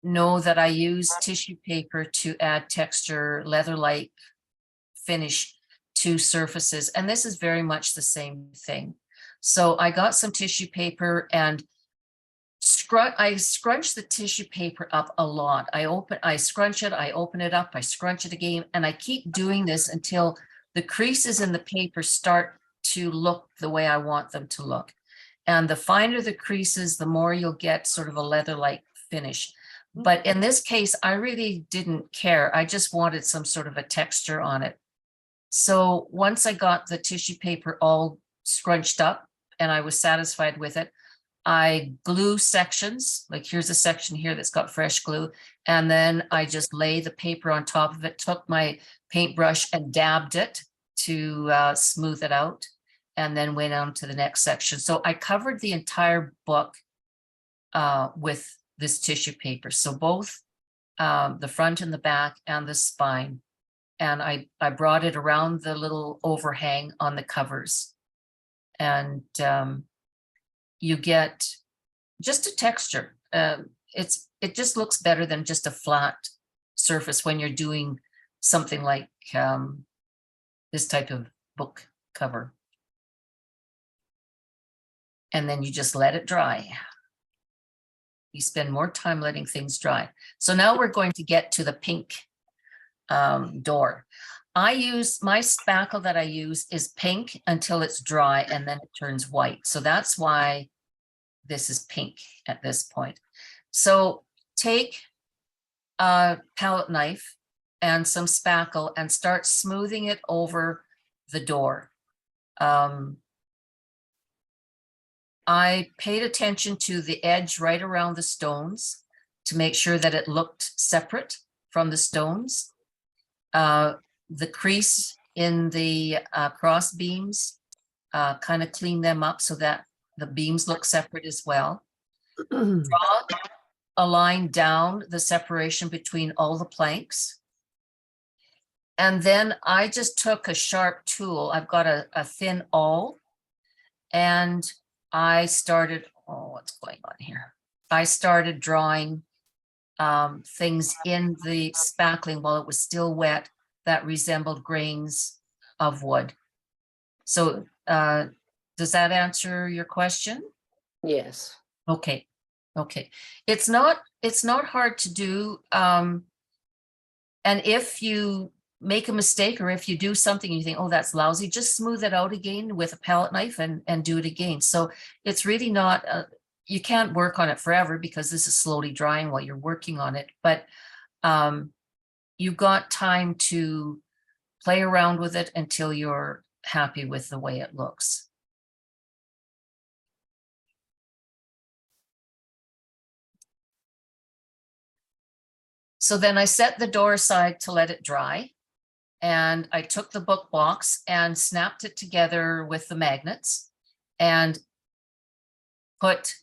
know that I use tissue paper to add texture, leather-like finish to surfaces. And this is very much the same thing. So I got some tissue paper and I scrunch the tissue paper up a lot. I scrunch it, I open it up, I scrunch it again, and I keep doing this until the creases in the paper start to look the way I want them to look. And the finer the creases, the more you'll get sort of a leather-like finish. But in this case, I really didn't care. I just wanted some sort of a texture on it. So once I got the tissue paper all scrunched up and I was satisfied with it, I glue sections, like here's a section here that's got fresh glue. And then I just lay the paper on top of it, took my paintbrush and dabbed it to smooth it out, and then went on to the next section. So I covered the entire book with this tissue paper. So both the front and the back and the spine. And I brought it around the little overhang on the covers. And you get just a texture. It just looks better than just a flat surface when you're doing something like this type of book cover. And then you just let it dry. You spend more time letting things dry. So now we're going to get to the pink door. My spackle that I use is pink until it's dry and then it turns white. So that's why this is pink at this point. So take a palette knife and some spackle and start smoothing it over the door. I paid attention to the edge right around the stones to make sure that it looked separate from the stones. The crease in the cross beams, kind of clean them up so that the beams look separate as well. Draw a line down the separation between all the planks. And then I just took a sharp tool. I've got a thin awl, and I started, oh, what's going on here? I started drawing things in the spackling while it was still wet that resembled grains of wood. So does that answer your question? Yes. Okay. Okay. It's not hard to do. And if you make a mistake or if you do something and you think, oh, that's lousy, just smooth it out again with a palette knife and do it again. So it's really not, you can't work on it forever because this is slowly drying while you're working on it. But you've got time to play around with it until you're happy with the way it looks. So then I set the door aside to let it dry. And I took the book box and snapped it together with the magnets and put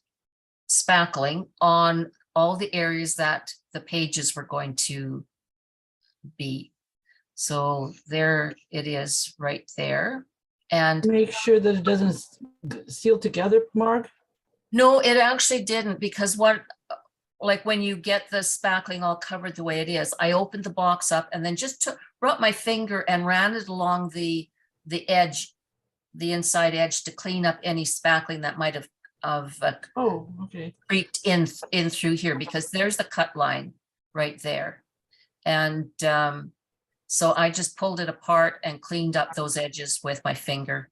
spackling on all the areas that the pages were going to be. So there it is right there. And Make sure that it doesn't seal together, Marg. no, it actually didn't, because like when you get the spackling all covered the way it is, I opened the box up and then just brought my finger and ran it along the edge, the inside edge, to clean up any spackling that might have Oh, okay. creeped in through here, because there's the cut line right there. And so I just pulled it apart and cleaned up those edges with my finger.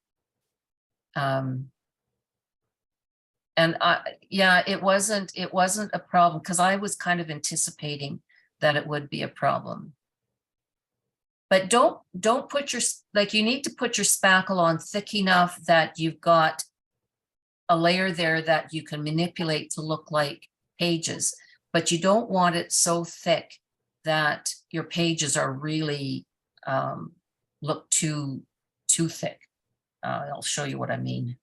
And yeah, it wasn't a problem, because I was kind of anticipating that it would be a problem. But don't put you need to put your spackle on thick enough that you've got a layer there that you can manipulate to look like pages, but you don't want it so thick that your pages are really look too thick. I'll show you what I mean.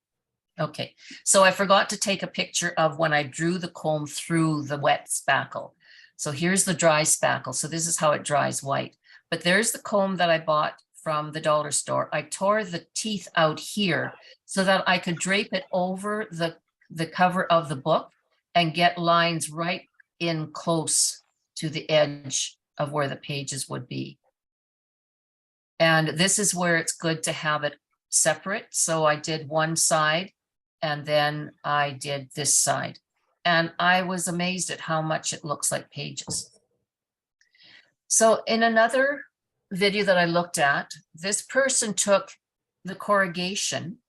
Okay, so I forgot to take a picture of when I drew the comb through the wet spackle. So here's the dry spackle. So this is how it dries white. But there's the comb that I bought from the dollar store. I tore the teeth out here so that I could drape it over the cover of the book and get lines right in close to the edge of where the pages would be. And this is where it's good to have it separate. So I did one side and then I did this side. And I was amazed at how much it looks like pages. So in another video that I looked at, this person took the corrugation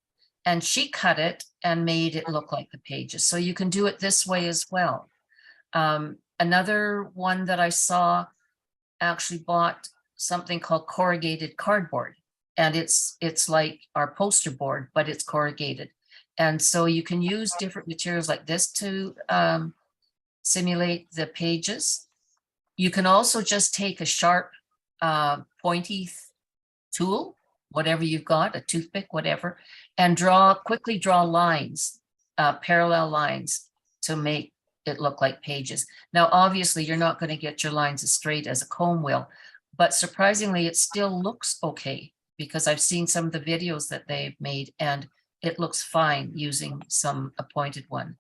and she cut it and made it look like the pages. So you can do it this way as well. Another one that I saw actually bought something called corrugated cardboard. And it's like our poster board, but it's corrugated. And so you can use different materials like this to simulate the pages. You can also just take a sharp, pointy tool, whatever you've got, a toothpick, whatever, and quickly draw lines, parallel lines to make it look like pages. Now, obviously, you're not going to get your lines as straight as a comb will, but surprisingly, it still looks okay because I've seen some of the videos that they've made and it looks fine using a pointed one.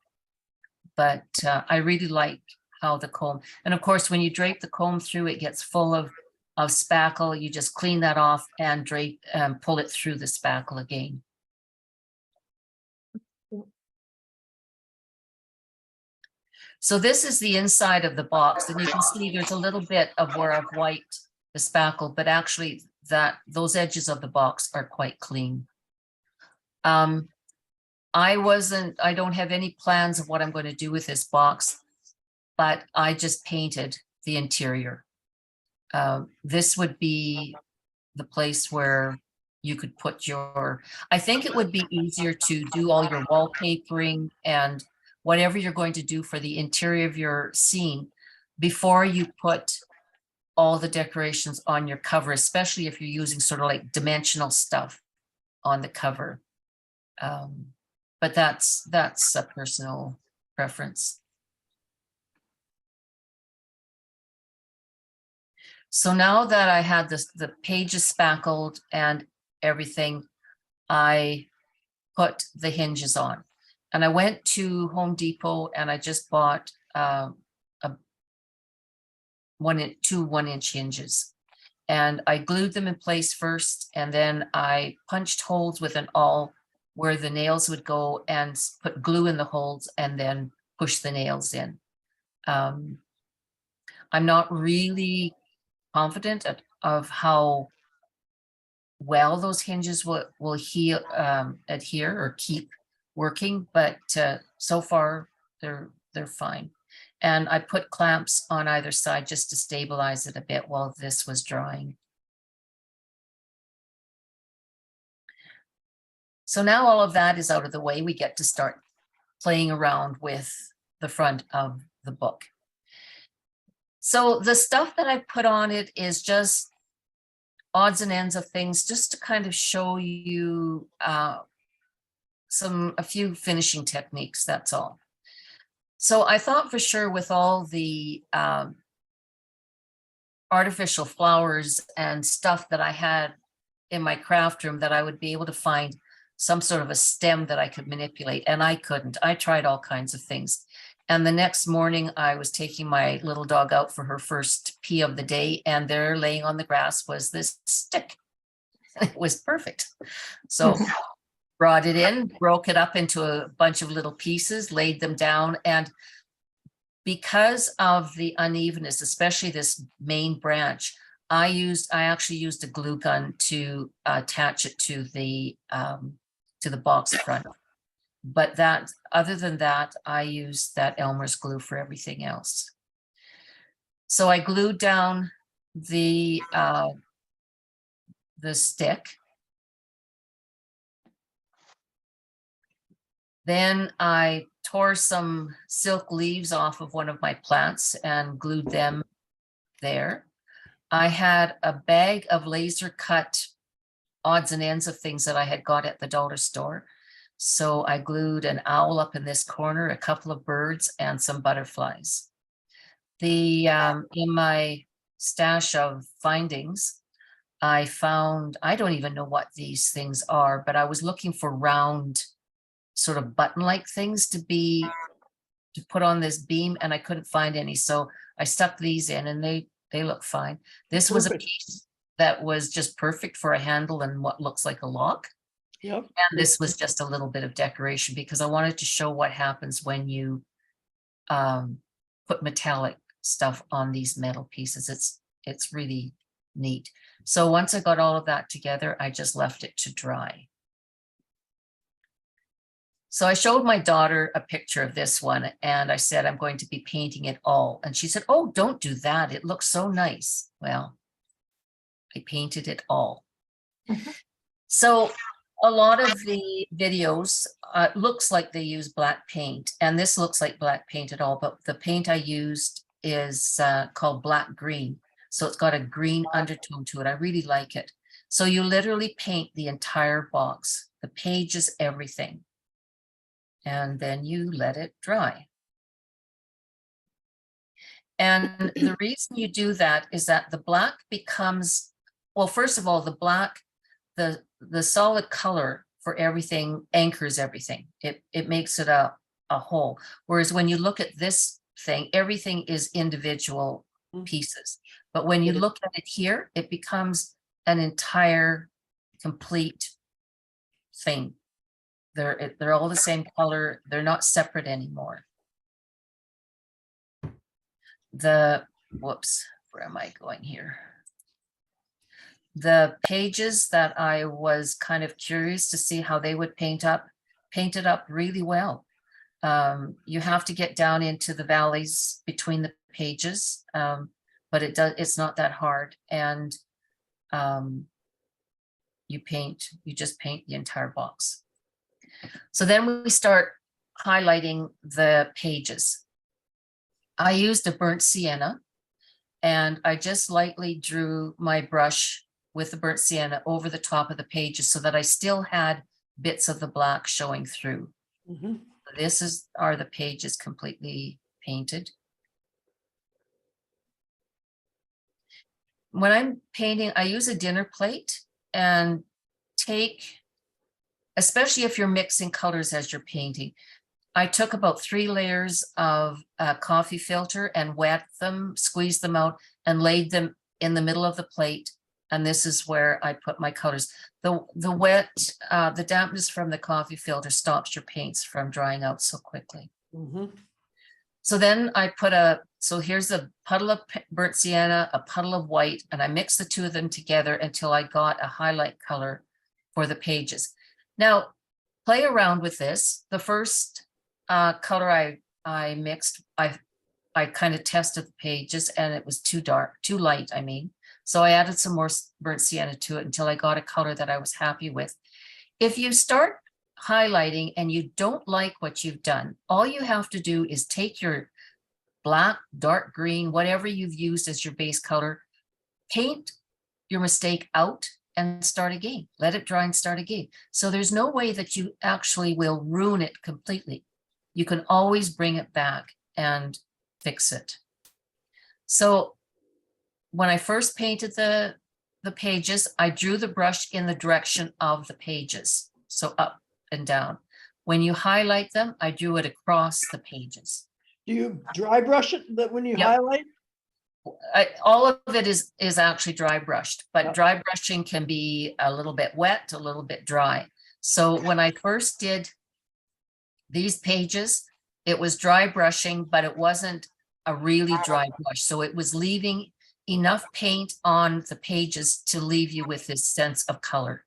But I really like how the comb, and of course, when you drape the comb through, it gets full of spackle. You just clean that off and drape and pull it through the spackle again. So this is the inside of the box, and you can see there's a little bit of where I've wiped the spackle, but actually those edges of the box are quite clean. I don't have any plans of what I'm going to do with this box, but I just painted the interior. This would be the place where you could put I think it would be easier to do all your wallpapering and whatever you're going to do for the interior of your scene before you put all the decorations on your cover, especially if you're using sort of like dimensional stuff on the cover. But that's a personal preference. So now that I had the pages spackled and everything, I put the hinges on. And I went to Home Depot and I just bought two 1-inch hinges. And I glued them in place first, and then I punched holes with an awl where the nails would go and put glue in the holes and then push the nails in. I'm not really confident of how well those hinges will adhere or keep working, but so far they're fine. And I put clamps on either side just to stabilize it a bit while this was drying. So now all of that is out of the way, we get to start playing around with the front of the book. So the stuff that I put on it is just odds and ends of things, just to kind of show you a few finishing techniques, that's all. So I thought for sure with all the artificial flowers and stuff that I had in my craft room that I would be able to find some sort of a stem that I could manipulate, and I couldn't. I tried all kinds of things. And the next morning I was taking my little dog out for her first pee of the day, and there laying on the grass was this stick. It was perfect. So brought it in, broke it up into a bunch of little pieces, laid them down. And because of the unevenness, especially this main branch, I actually used a glue gun to attach it to the box front. But other than that, I used that Elmer's glue for everything else. So I glued down the stick. Then I tore some silk leaves off of one of my plants and glued them there. I had a bag of laser cut odds and ends of things that I had got at the dollar store. So I glued an owl up in this corner, a couple of birds, and some butterflies. In my stash of findings, I found, I don't even know what these things are, but I was looking for round sort of button-like things to put on this beam, and I couldn't find any. So I stuck these in and they look fine. This was a Perfect. piece that was just perfect for a handle and what looks like a lock. Yep. And this was just a little bit of decoration because I wanted to show what happens when you put metallic stuff on these metal pieces. It's really neat. So once I got all of that together, I just left it to dry. So I showed my daughter a picture of this one and I said, I'm going to be painting it all. And she said, oh, don't do that. It looks so nice. Well, I painted it all. So a lot of the videos looks like they use black paint, and this looks like black paint at all, but the paint I used is called black green. So it's got a green undertone to it. I really like it. So you literally paint the entire box, the pages, everything. And then you let it dry. And the reason you do that is that the black becomes, well, first of all, the black, the solid color for everything anchors everything. It makes it a whole. Whereas when you look at this thing, everything is individual pieces. But when you look at it here, it becomes an entire complete thing. They're all the same color. They're not separate anymore. Whoops, where am I going here? The pages that I was kind of curious to see how they would painted up really well. You have to get down into the valleys between the pages, but it's not that hard. And you just paint the entire box. So then we start highlighting the pages. I used a burnt sienna and I just lightly drew my brush with the burnt sienna over the top of the pages so that I still had bits of the black showing through. This are the pages completely painted. When I'm painting, I use a dinner plate and especially if you're mixing colors as you're painting, I took about 3 layers of coffee filter and wet them, squeezed them out and laid them in the middle of the plate. And this is where I put my colors. The dampness from the coffee filter stops your paints from drying out so quickly. So then I so here's a puddle of burnt sienna, a puddle of white, and I mixed the two of them together until I got a highlight color for the pages. Now, play around with this. The first color I mixed, I kind of tested the pages and it was too light, I mean. So I added some more burnt sienna to it until I got a color that I was happy with. If you start highlighting and you don't like what you've done, all you have to do is take your black, dark green, whatever you've used as your base color, paint your mistake out and start again. Let it dry and start again. So there's no way that you actually will ruin it completely. You can always bring it back and fix it. So when I first painted the pages, I drew the brush in the direction of the pages. So up and down. When you highlight them, I drew it across the pages. Do you dry brush it when you highlight? All of it is actually dry brushed, but Yep. dry brushing can be a little bit wet, a little bit dry. So when I first did these pages, it was dry brushing, but it wasn't a really dry brush. So it was leaving enough paint on the pages to leave you with this sense of color.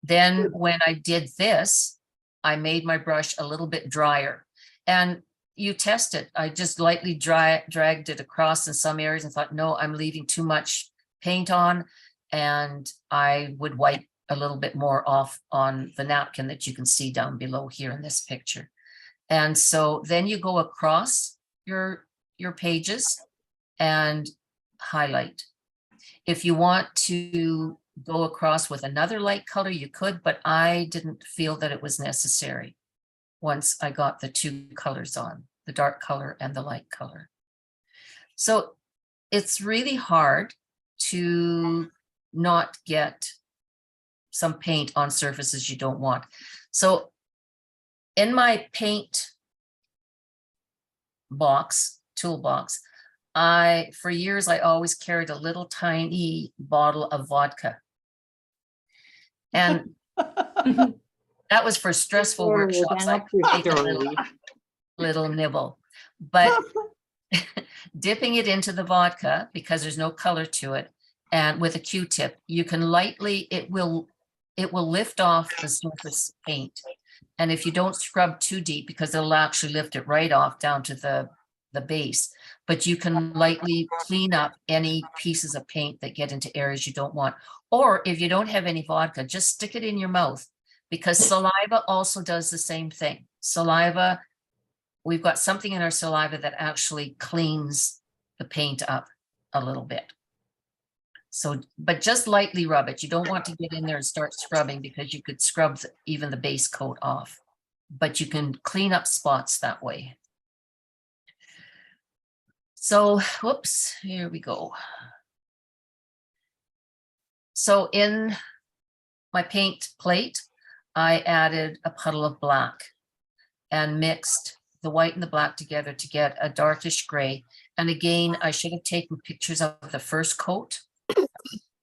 Then when I did this, I made my brush a little bit drier. And you test it. I just lightly dragged it across in some areas and thought, no, I'm leaving too much paint on. And I would wipe a little bit more off on the napkin that you can see down below here in this picture. And so then you go across your pages and highlight. If you want to go across with another light color, you could, but I didn't feel that it was necessary once I got the 2 colors on, the dark color and the light color. So it's really hard to not get some paint on surfaces you don't want. So in my paint box, toolbox, for years, I always carried a little tiny bottle of vodka. And that was for stressful Oh, workshops. I that's your could take a story. little nibble, but dipping it into the vodka, because there's no color to it, and with a Q-tip, you can lightly, it will lift off the surface paint. And if you don't scrub too deep, because it'll actually lift it right off down to the base, but you can lightly clean up any pieces of paint that get into areas you don't want. Or if you don't have any vodka, just stick it in your mouth, because saliva also does the same thing. Saliva, we've got something in our saliva that actually cleans the paint up a little bit. So, but just lightly rub it. You don't want to get in there and start scrubbing, because you could scrub even the base coat off, but you can clean up spots that way. So, whoops, here we go. So in my paint plate, I added a puddle of black and mixed the white and the black together to get a darkish gray. And again, I should have taken pictures of the first coat, but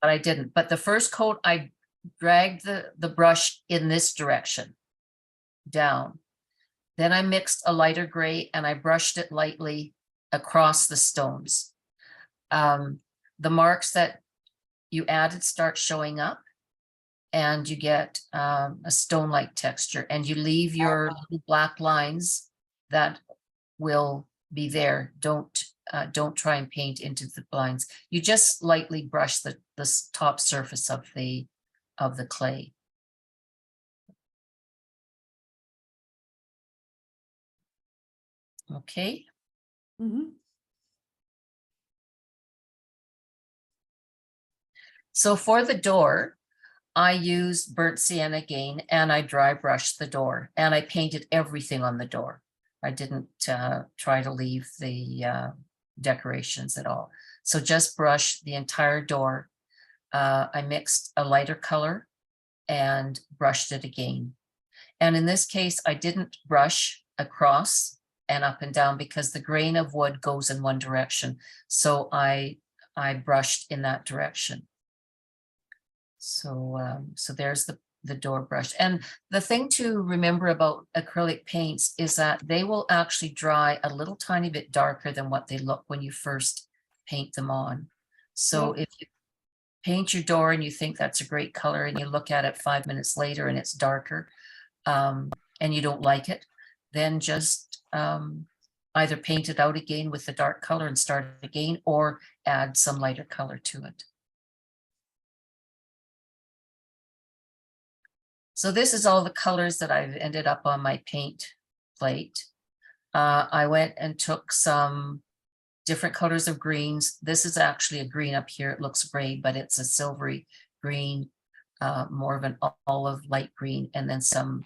I didn't. But the first coat, I dragged the brush in this direction down. Then I mixed a lighter gray and I brushed it lightly across the stones. The marks that you added start showing up, and you get a stone-like texture, and you leave your little black lines that will be there. Don't try and paint into the lines. You just lightly brush the top surface of the clay. Okay. Mhm. So for the door, I used burnt sienna again, and I dry brushed the door, and I painted everything on the door. I didn't try to leave the decorations at all. So just brush the entire door. I mixed a lighter color and brushed it again. And in this case, I didn't brush across and up and down, because the grain of wood goes in one direction. So I brushed in that direction. So so there's the door brush. And the thing to remember about acrylic paints is that they will actually dry a little tiny bit darker than what they look when you first paint them on. So if you paint your door and you think that's a great color, and you look at it 5 minutes later and it's darker, and you don't like it, then just either paint it out again with the dark color and start again, or add some lighter color to it. So this is all the colors that I've ended up on my paint plate. I went and took some different colors of greens. This is actually a green up here. It looks gray, but it's a silvery green, more of an olive light green, and then some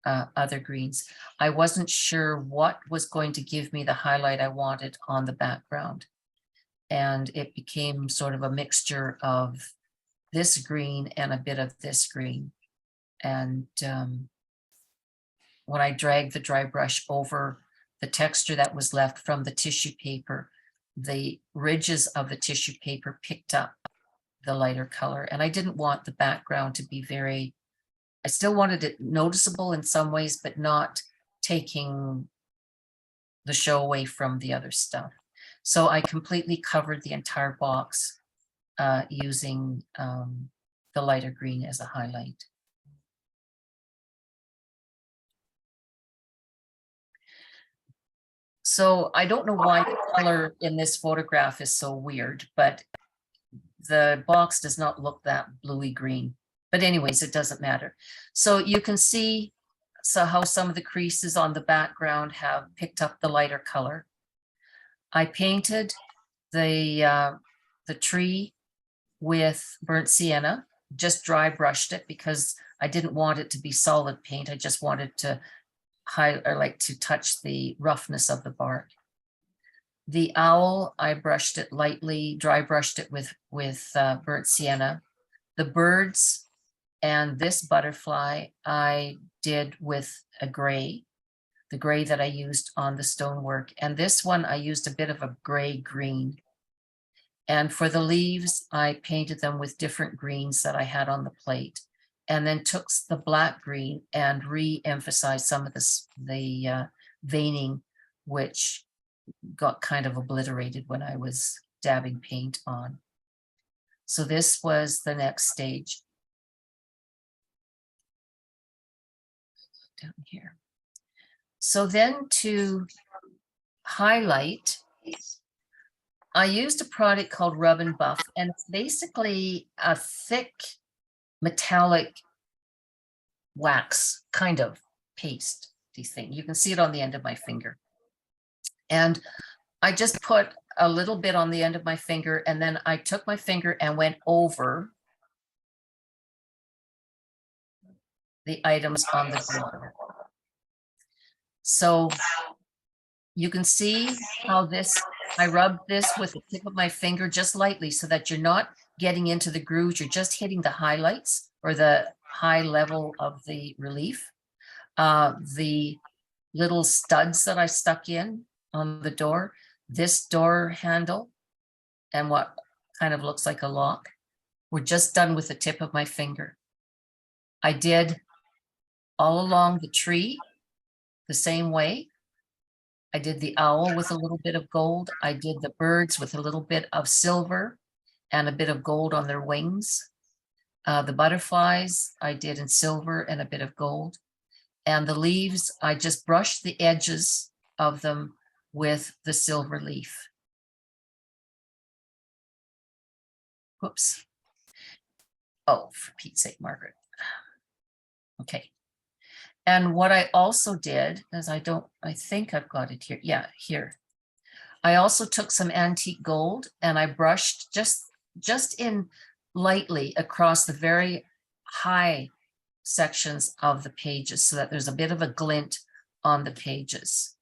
other greens. I wasn't sure what was going to give me the highlight I wanted on the background. And it became sort of a mixture of this green and a bit of this green. And when I dragged the dry brush over the texture that was left from the tissue paper, the ridges of the tissue paper picked up the lighter color. And I didn't want the background to be very, I still wanted it noticeable in some ways, but not taking the show away from the other stuff. So I completely covered the entire box using the lighter green as a highlight. So I don't know why the color in this photograph is so weird, but the box does not look that bluey green. But anyways, it doesn't matter. So you can see how some of the creases on the background have picked up the lighter color. I painted the tree with burnt sienna, just dry brushed it because I didn't want it to be solid paint. I just wanted to touch the roughness of the bark. The owl, I brushed it lightly, dry brushed it with burnt sienna. The birds and this butterfly I did with a gray, the gray that I used on the stonework. And this one I used a bit of a gray green. And for the leaves, I painted them with different greens that I had on the plate, and then took the black green and re-emphasized some of the veining, which got kind of obliterated when I was dabbing paint on. So this was the next stage. Down here. So then to highlight, I used a product called Rub and Buff, and it's basically a thick metallic wax kind of paste thing. You can see it on the end of my finger. And I just put a little bit on the end of my finger, and then I took my finger and went over the items on the door. So you can see how this, I rubbed this with the tip of my finger just lightly so that you're not getting into the grooves, you're just hitting the highlights or the high level of the relief. The little studs that I stuck in on the door, this door handle, and what kind of looks like a lock, were just done with the tip of my finger. I did all along the tree the same way. I did the owl with a little bit of gold. I did the birds with a little bit of silver and a bit of gold on their wings. The butterflies I did in silver and a bit of gold. And the leaves, I just brushed the edges of them with the silver leaf. Whoops. Oh, for Pete's sake, Margaret. Okay. And what I also did is I think I've got it here. Yeah, here. I also took some antique gold and I brushed just in lightly across the very high sections of the pages so that there's a bit of a glint on the pages.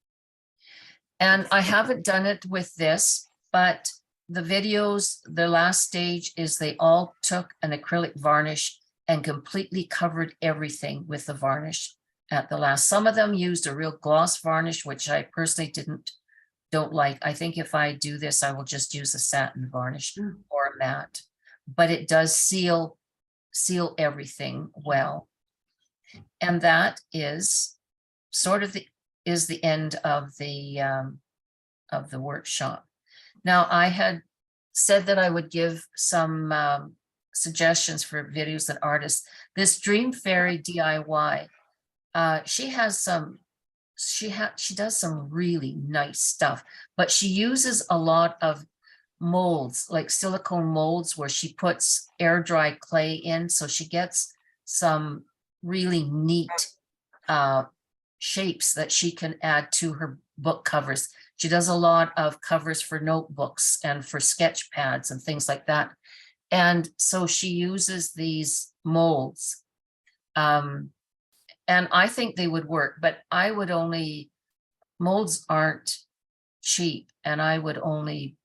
And I haven't done it with this, but the videos, the last stage is they all took an acrylic varnish and completely covered everything with the varnish at the last. Some of them used a real gloss varnish, which I personally don't like. I think if I do this, I will just use a satin varnish or a matte, but it does seal everything well. And that is sort of the end of the workshop. Now, I had said that I would give some suggestions for videos and artists. This Dream Fairy DIY, she does some really nice stuff, but she uses a lot of molds, like silicone molds, where she puts air dry clay in, so she gets some really neat shapes that she can add to her book covers. She does a lot of covers for notebooks and for sketch pads and things like that. And so she uses these molds. And I think they would work, but molds aren't cheap, and I would only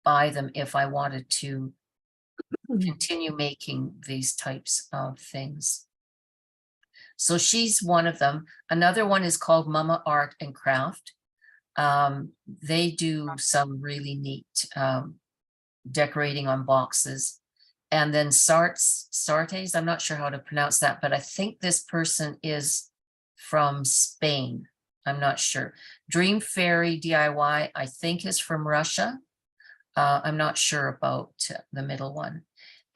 buy them if I wanted to continue making these types of things. So she's one of them. Another one is called Mama Art and Craft. They do some really neat decorating on boxes. And then Sartes, I'm not sure how to pronounce that, but I think this person is from Spain. I'm not sure. Dream Fairy DIY, I think, is from Russia. I'm not sure about the middle one.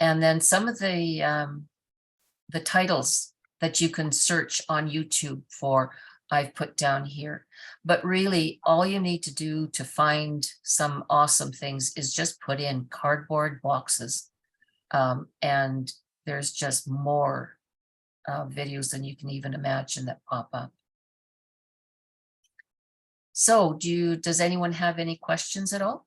And then some of the titles that you can search on YouTube for, I've put down here. But really, all you need to do to find some awesome things is just put in cardboard boxes. And there's just more videos than you can even imagine that pop up. So does anyone have any questions at all?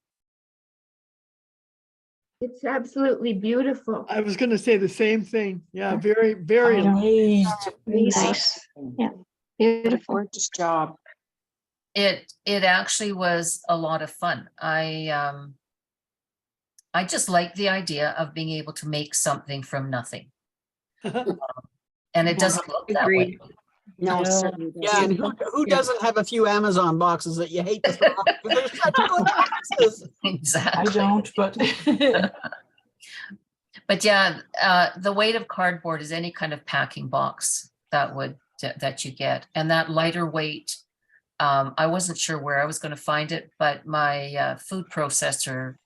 It's absolutely beautiful. I was gonna say the same thing. Yeah, very, very. Amazed. Nice. Yeah, beautiful. Gorgeous job. It actually was a lot of fun. I just like the idea of being able to make something from nothing. And it doesn't look that way. Agreed. No, Yeah. certainly Yeah, and doesn't. who Yeah. doesn't have a few Amazon boxes that you hate to throw out? 'Cause they're such good boxes. I Exactly. don't, but But yeah, the weight of cardboard is any kind of packing box that you get. And that lighter weight, I wasn't sure where I was going to find it, but my food processor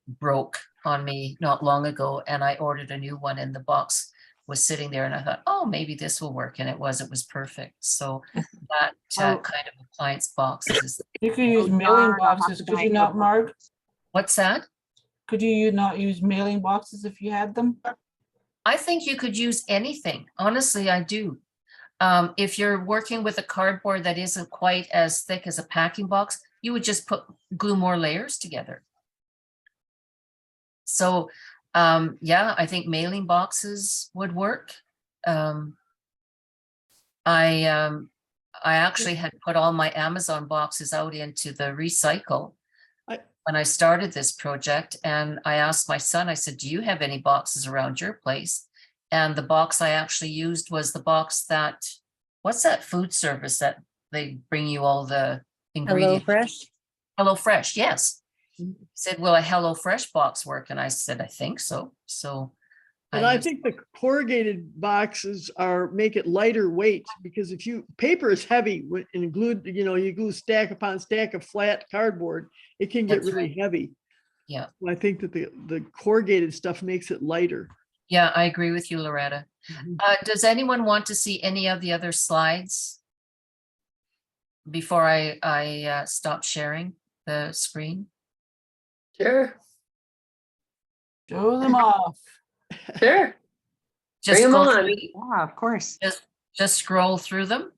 broke on me not long ago, and I ordered a new one, and the box was sitting there, and I thought, oh, maybe this will work, and it was perfect. So that kind of appliance box is. you could use Oh, mailing darn, I'll have boxes, to could buy you a not, couple. Marg? What's that? Could you not use mailing boxes if you had them? I think you could use anything. Honestly, I do. If you're working with a cardboard that isn't quite as thick as a packing box, you would just glue more layers together. So, yeah, I think mailing boxes would work. I actually had put all my Amazon boxes out into the recycle when I started this project, and I asked my son, I said, do you have any boxes around your place? And the box I actually used was the box that, what's that food service that they bring you all the ingredients? HelloFresh? HelloFresh, yes. He said, will a HelloFresh box work? And I said, I think so. So. And I used- think the corrugated boxes make it lighter weight, because paper is heavy and glued, you glue stack upon stack of flat cardboard, it can get That's really heavy. Yeah. So I think that the corrugated stuff makes it lighter. Yeah, I agree with you, Loretta. Mhm. Does anyone want to see any of the other slides before I stop sharing the screen? Sure, Show them off. sure. Just Bring 'em go on. through, Yeah, of course. just scroll through them.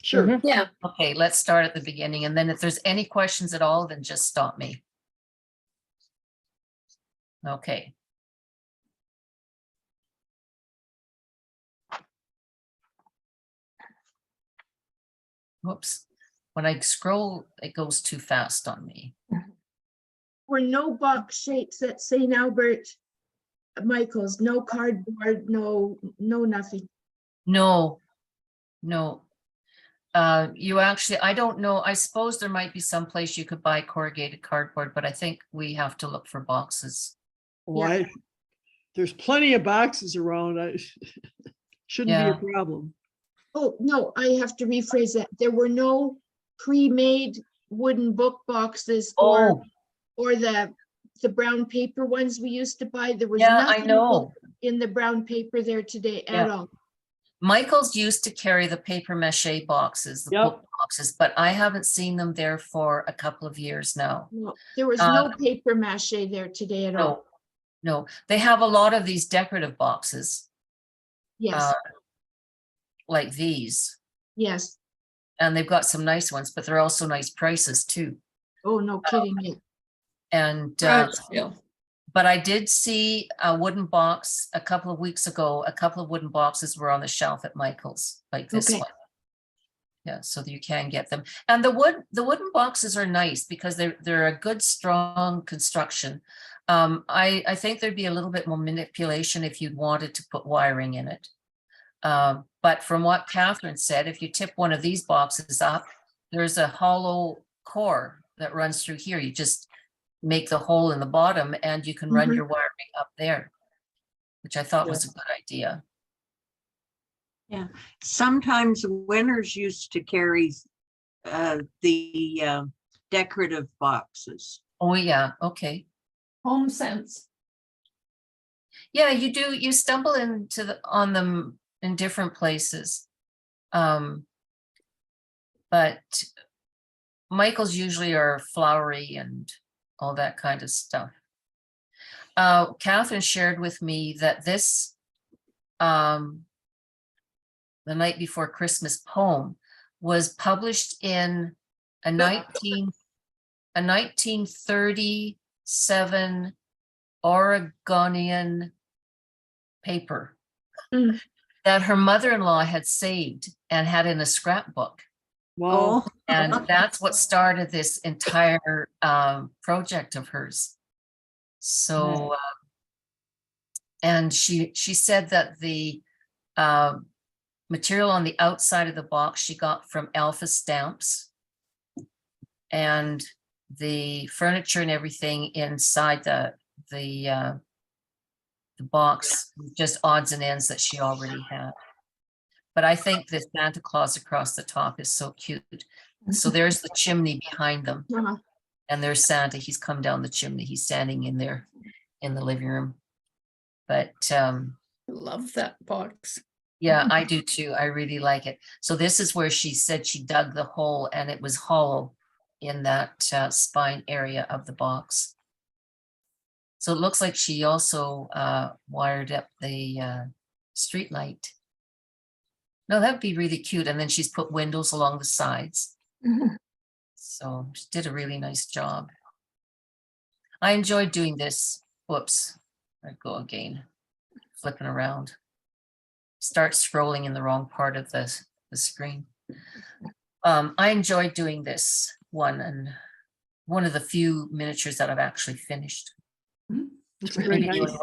Sure. Mhm. Yeah, Okay, let's start at the beginning, and then if there's any questions at all, then just stop me. Okay. Whoops. When I scroll, it goes too fast on me. Were no box shapes at St. Albert, Michael's, no cardboard, no nothing. No, no. You actually, I don't know. I suppose there might be some place you could buy corrugated cardboard, but I think we have to look for boxes. Why? There's plenty of boxes around. Shouldn't be Yeah. a problem. Oh, no, I have to rephrase that. There were no pre-made wooden book boxes Oh, or the brown paper ones we used to buy. There was yeah, I nothing know. in the brown paper there today at Yeah. all. Michael's used to carry the paper mache boxes, the Yep. book boxes, but I haven't seen them there for a couple of years now. No, there was no paper mache there today at all. No, they have a lot of these decorative boxes, Yes, like these, yes. and they've got some nice ones, but they're also nice prices too. Oh, no kidding me. And, Scottsdale. but I did see a wooden box a couple of weeks ago. A couple of wooden boxes were on the shelf at Michael's, like this Okay. one. Yeah, so that you can get them. And the wooden boxes are nice because they're a good, strong construction. I think there'd be a little bit more manipulation if you wanted to put wiring in it. But from what Catherine said, if you tip one of these boxes up, there's a hollow core that runs through here. You just make the hole in the bottom and you can run Mhm. your wiring up there, which I thought was a good idea. Sometimes winners used to carry the decorative boxes. Oh, yeah, okay. Home Sense. Yeah, you do, you stumble on them in different places. But Michael's usually are flowery and all that kind of stuff. Catherine shared with me that this, The Night Before Christmas poem was published in a 1937 Oregonian paper Mm. that her mother-in-law had saved and had in a scrapbook. Wow. And that's what started this entire project of hers. So, and she said that the material on the outside of the box she got from Alpha Stamps, and the furniture and everything inside the box, just odds and ends that she already had. But I think the Santa Claus across the top is so cute. So there's the chimney behind them, Uh-huh. and there's Santa. He's come down the chimney. He's standing in there in the living room. But Love that box. yeah, I do too. I really like it. So this is where she said she dug the hole, and it was hollow in that spine area of the box. So it looks like she also wired up the street light. No, that would be really cute. And then she's put windows along the sides. Mhm. So she did a really nice job. I enjoyed doing this. Whoops, I go again, flipping around. Start scrolling in the wrong part of the screen. I enjoyed doing this one, and one of the few miniatures that I've actually finished. It's very Maybe nice.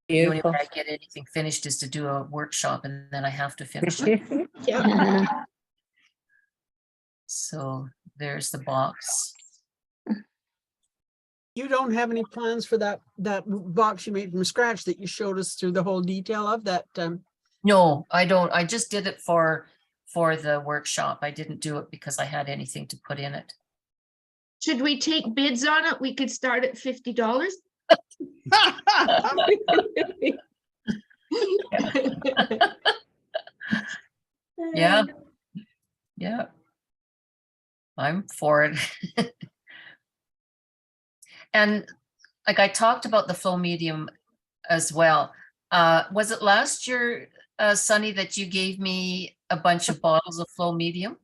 the only way I get anything finished is to do a workshop, and then I have to finish it. Yeah. So there's the box. You don't have any plans for that box you made from scratch that you showed us through the whole detail of that? No, I don't. I just did it for the workshop. I didn't do it because I had anything to put in it. Should we take bids on it? We could start at $50. Yeah. Yeah. I'm for it. And like I talked about the flow medium as well. Was it last year, Sunny, that you gave me a bunch of bottles of flow medium?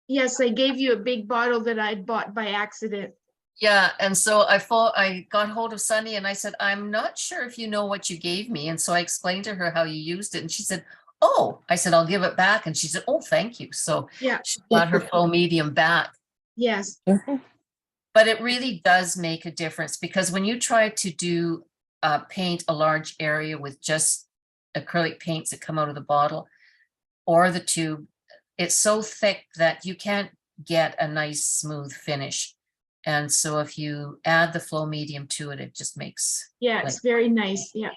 Yes, I gave you a big bottle that I'd bought by accident. Yeah, and so I got hold of Sunny and I said, I'm not sure if you know what you gave me. And so I explained to her how you used it, and she said, oh, I said, I'll give it back. And she said, oh, thank you. So Yeah. she got her flow medium back. Yes. But it really does make a difference, because when you try to do paint a large area with just acrylic paints that come out of the bottle or the tube, it's so thick that you can't get a nice smooth finish. And so if you add the flow medium to it, it just makes, Yeah, it's very nice. Yeah.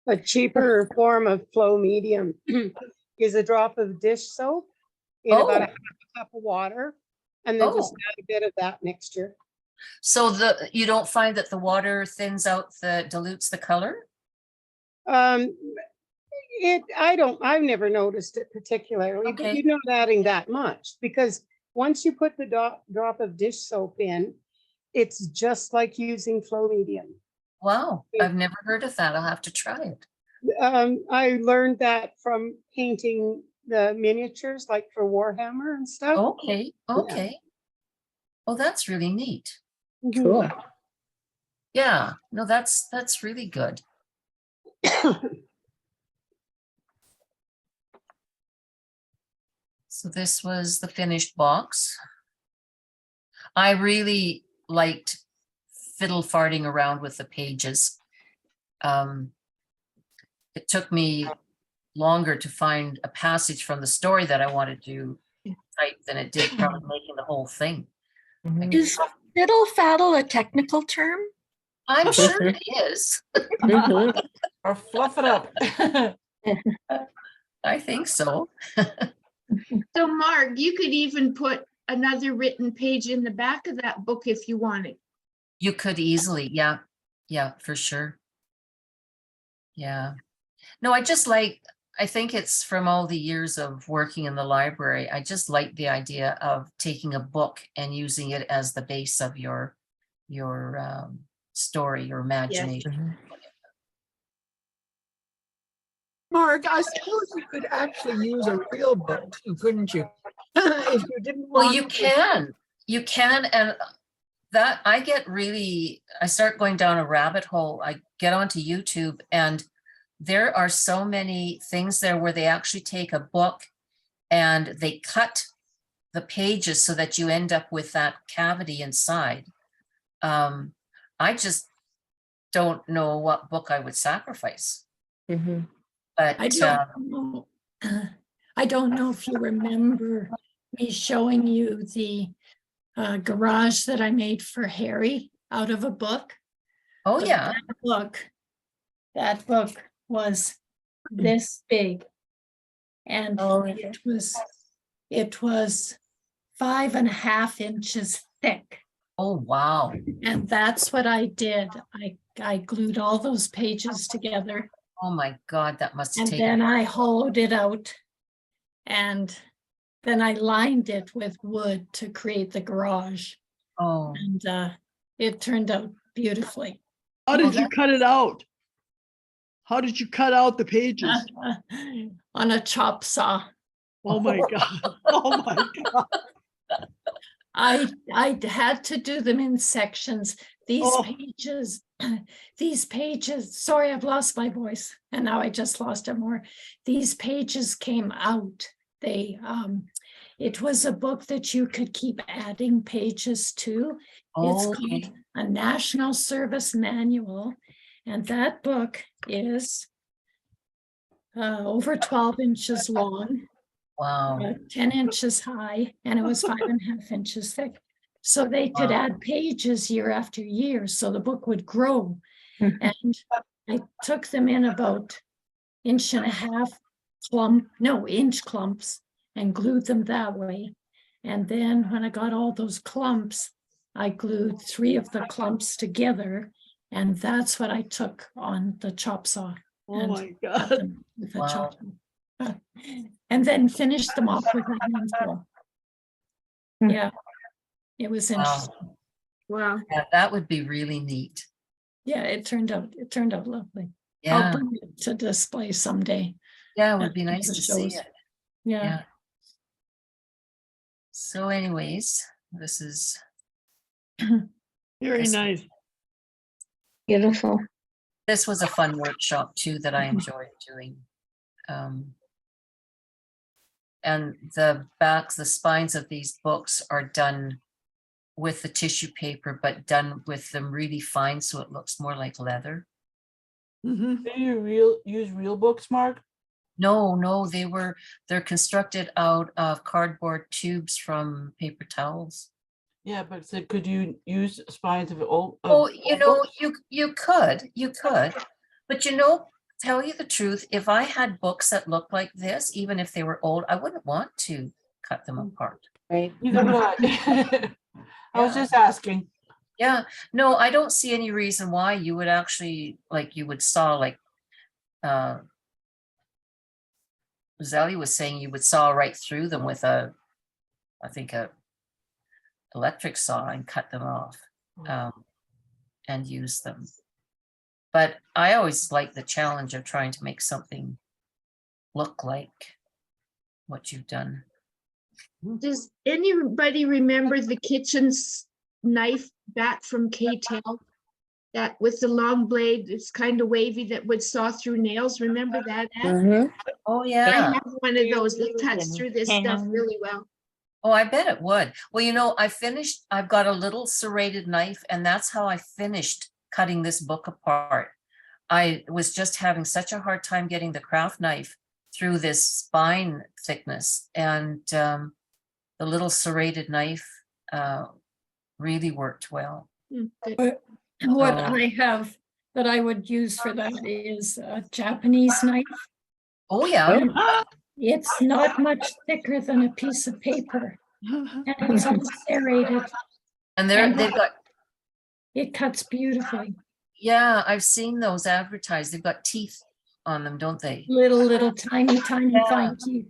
A cheaper form of flow medium is a drop of dish soap in about a half a cup of water, and then just add a bit of that mixture. so you don't find that the water thins out, dilutes the color? I've never noticed it particularly, but Okay. you're not adding that much, because once you put the drop of dish soap in, it's just like using flow medium. Wow, I've never heard of that. I'll have to try it. I learned that from painting the miniatures, like for Warhammer and stuff. Okay, okay. Oh, that's really neat. Cool. Yeah, no, that's really good. So this was the finished box. I really liked fiddle farting around with the pages. It took me longer to find a passage from the story that I wanted to type than it did probably making the whole thing. Is fiddle faddle a technical term? I'm sure it is. Or fluff it up. I think so. So Marg, you could even put another written page in the back of that book if you wanted. You could easily, yeah. Yeah, for sure. Yeah. No, I think it's from all the years of working in the library. I just like the idea of taking a book and using it as the base of your story, your imagination. Mark, I suppose you could actually use a real book, too, couldn't you? If you didn't Well, want you can, and that I start going down a rabbit hole. I get onto YouTube, and there are so many things there where they actually take a book and they cut the pages so that you end up with that cavity inside. I just don't know what book I would sacrifice. Mhm. But I don't know. I don't know if you remember me showing you the garage that I made for Harry out of a book. oh But yeah, that book was this big. And Oh, yeah. it was 5.5 inches thick. oh wow, And that's what I did. I glued all those pages together, oh my God, that must have and taken. then I hollowed it out. And then I lined it with wood to create the garage. Oh, And it turned out beautifully. How Well, did you cut it out? How did you cut out the pages? On a chop saw. Oh my God. Oh my God. I had to do them in sections. These Oh. pages, sorry, I've lost my voice and now I just lost it more. These pages came out. It was a book that you could keep adding pages to. It's oh, called A National Service Manual. And that book is over 12 inches long, wow. 10 inches high, and it was 5.5 inches thick. So they could Wow. add pages year after year, so the book would grow. And I took them in about 1.5 inch clumps and glued them that way. And then when I got all those clumps, I glued 3 of the clumps together, and that's what I took on the chop saw. Oh and my cut God. them with a Wow. chop saw. And then finished them off with a handful. Yeah, it was Wow. interesting. Wow. Yeah, that would be really neat. Yeah, it turned out lovely. I'll Yeah, bring it to display someday. yeah, it would at be one of nice the to see shows. it. Yeah. Yeah. So anyways, this is, Very Yes. nice. Beautiful. this was a fun workshop too that I enjoyed doing. And the backs, the spines of these books are done with the tissue paper, but done with them really fine, so it looks more like leather. Mhm. Do you use real books, Mark? No, they're constructed out of cardboard tubes from paper towels. Yeah, but so could you use spines of old? Oh, of you old know, books? you could, but tell you the truth, if I had books that looked like this, even if they were old, I wouldn't want to cut them apart. Right. Neither would I. I was Yeah. just asking. Yeah, no, I don't see any reason why you would actually, like, you would saw, like, Zelly was saying you would saw right through them with I think a electric saw and cut them off, and use them. But I always like the challenge of trying to make something look like what you've done. Does anybody remember the kitchen's knife back from K-Tel? That with the long blade, it's kind of wavy that would saw through nails. Remember that? Ann? Oh I yeah. have one of those that cuts through this stuff really well. Oh, I bet it would. Well, you know, I've got a little serrated knife, and that's how I finished cutting this book apart. I was just having such a hard time getting the craft knife through this spine thickness, and the little serrated knife really worked well. Good. What So- I have that I would use for that is a Japanese knife. Oh yeah. It's not much thicker than a piece of paper, and it's all serrated. And And they've got, It cuts beautifully. yeah, I've seen those advertised. They've got teeth on them, don't they? Little tiny Yeah. fine teeth.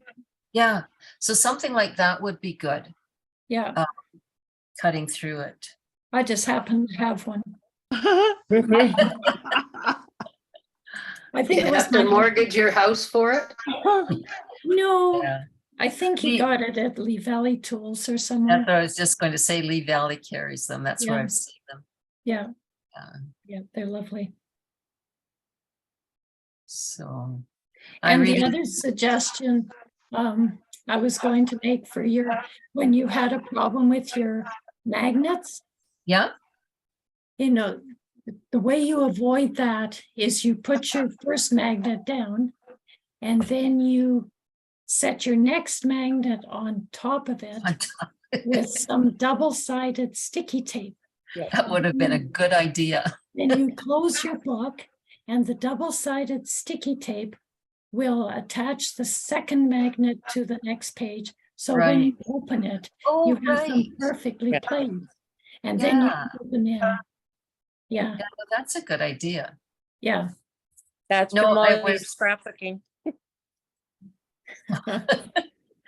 Yeah. So something like that would be good, Yeah, cutting through it. I just happen to have one. I think You it was have to my, mortgage your house for it? no, Yeah. I think he The- got it at Lee Valley Tools or That's somewhere. what I was just going to say. Lee Valley carries them. That's where Yeah. I've seen them. Yeah, Yeah. they're lovely. So I And really, the other suggestion, I was going to make for when you had a problem with your magnets, Yeah, you know, the way you avoid that is you put your first magnet down and then you set your next magnet on top of it with some double-sided sticky tape. that would have been a good idea. Then you close your book and the double-sided sticky tape will attach the second magnet to the next page. So when you open it, Oh, you have them right. perfectly placed. And then you Yeah. open in. Yeah, Yeah, well, that's a good idea. yeah. That's No, from all I your was- scrapbooking.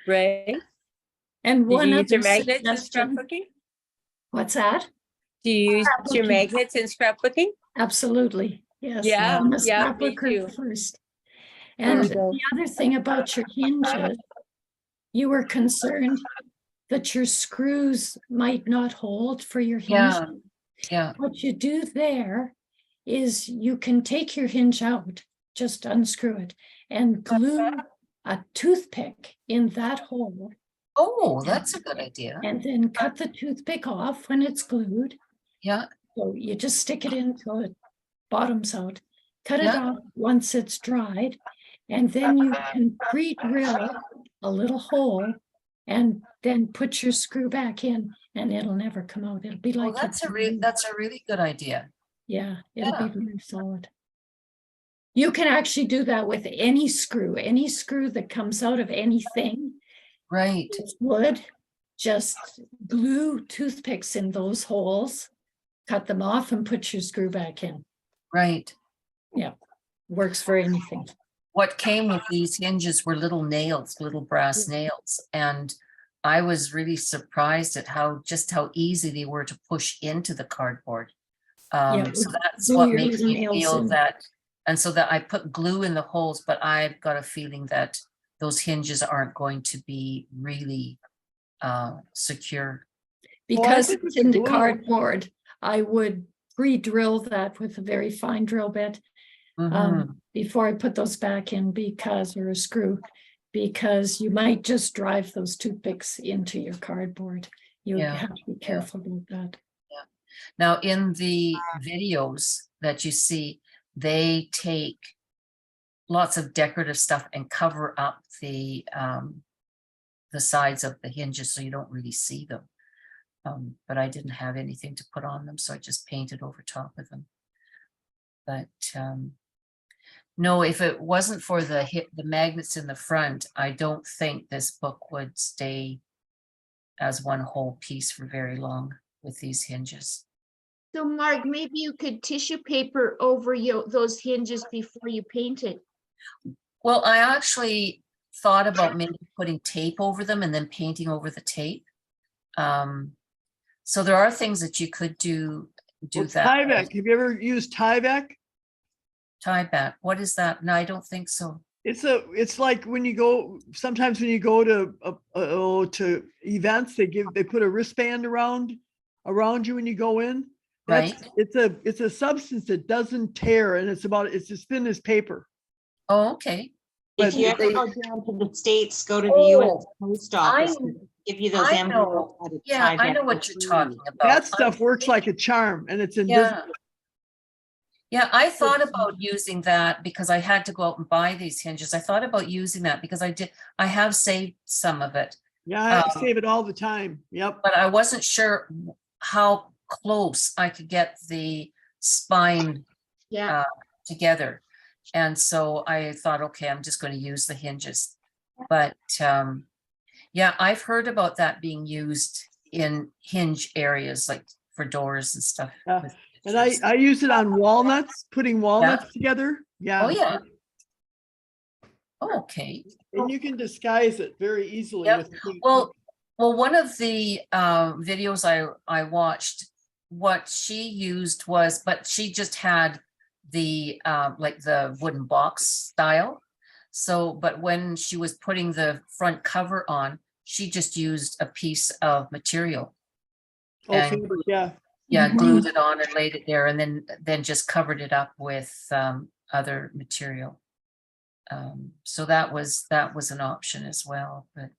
Ray, And did one you other use your magnets in suggestion. scrapbooking? What's that? Do you use your Scrapbooking. magnets in scrapbooking? Absolutely, yes. Yeah, I'm a yeah, me scrapbooker too. first. There And we go. the other thing about your hinges, you were concerned that your screws might not hold for your hinge. Yeah, yeah, What you do there is you can take your hinge out, just unscrew it, and glue a toothpick in that hole, oh, that's a good idea. and then cut the toothpick off when it's glued. Yeah, So you just stick it in till it bottoms out, cut it Yeah. off once it's dried, and then you can pre-drill a little hole and then put your screw back in and it'll never come out. It'll be oh, like. that's it's a new. that's a really good idea. Yeah, it'll Yeah. be very solid. You can actually do that with any screw that comes out of anything. Right. It's wood, just glue toothpicks in those holes, cut them off and put your screw back in. Right. Works for anything. What came with these hinges were little nails, little brass nails. And I was really surprised at just how easy they were to push into the cardboard. Yeah, So that's glue what your makes little me nails feel in. that, and so that I put glue in the holes, but I've got a feeling that those hinges aren't going to be really secure. Because think it's with in the the glue- cardboard, I would pre-drill that with a very fine drill bit Mhm. before I put those back in or a screw, because you might just drive those toothpicks into your cardboard. You Yeah, have to be careful about that. Now, in the videos that you see, they take lots of decorative stuff and cover up the sides of the hinges so you don't really see them. But I didn't have anything to put on them, so I just painted over top of them. But no, if it wasn't for the magnets in the front, I don't think this book would stay as one whole piece for very long with these hinges. So Marg, maybe you could tissue paper over those hinges before you paint it. Well, I actually thought about maybe putting tape over them and then painting over the tape. So there are things that you could do Well, that. Tyvek, have you ever used Tyvek? Tie back. What is that? No, I don't think so. It's like when you go, sometimes when you go to events, they put a wristband around you when you go in. Right. It's a substance that doesn't tear, and it's as thin as paper. Oh, okay. If But you ever they- go down to the States, go to the Oh, US Post Office, I- give you those I envelopes. know. that it's Yeah, tied I back know for what you're free. talking about. That stuff works like a charm, and it's invisible. Yeah. Yeah, I thought about using that because I had to go out and buy these hinges. I thought about using that because I have saved some of it, Yeah, I save it all the time. Yep. but I wasn't sure how close I could get the spine Yeah, together. And so I thought, okay, I'm just going to use the hinges. But yeah, I've heard about that being used in hinge areas, like for doors and stuff. Yeah, with And hinges. I use it on walnuts, putting walnuts together. Yeah. Oh, yeah. Okay. And you can disguise it very easily. Yep. with pink- Well, one of the videos I watched, what she used was, but she just had the like the wooden box style. So, but when she was putting the front cover on, she just used a piece of material. Oh, and- fabric, yeah. Yeah, Mhm. glued it on and laid it there, and then just covered it up with other material. So that was an option as well, but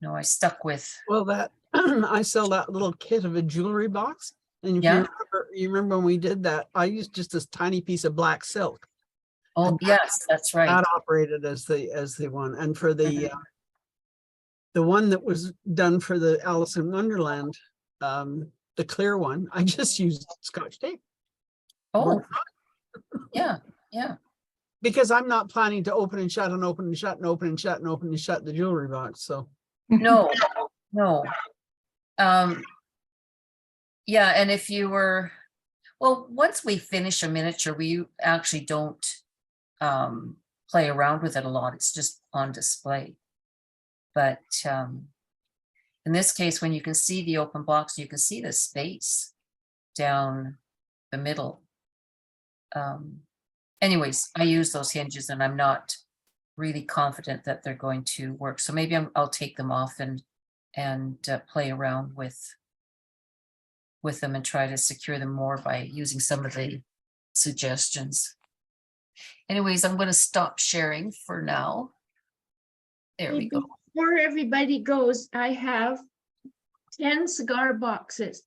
no, I stuck with, Well, that I sell that little kit of a jewelry box. And if Yeah. you remember when we did that, I used just this tiny piece of black silk. oh, And yes, that's right. that operated as the one. And for the one that was done for the Alice in Wonderland, the clear one, I just used Scotch tape. Oh, yeah, Because I'm not planning to open and shut and open and shut and open and shut and open and shut the jewelry box. So no. Yeah, and if you were, well, once we finish a miniature, we actually don't play around with it a lot. It's just on display. But in this case, when you can see the open box, you can see the space down the middle. Anyways, I use those hinges and I'm not really confident that they're going to work. So maybe I'll take them off and play around with them and try to secure them more by using some of the suggestions. Anyways, I'm going to stop sharing for now. There we go. Before everybody goes, I have 10 cigar boxes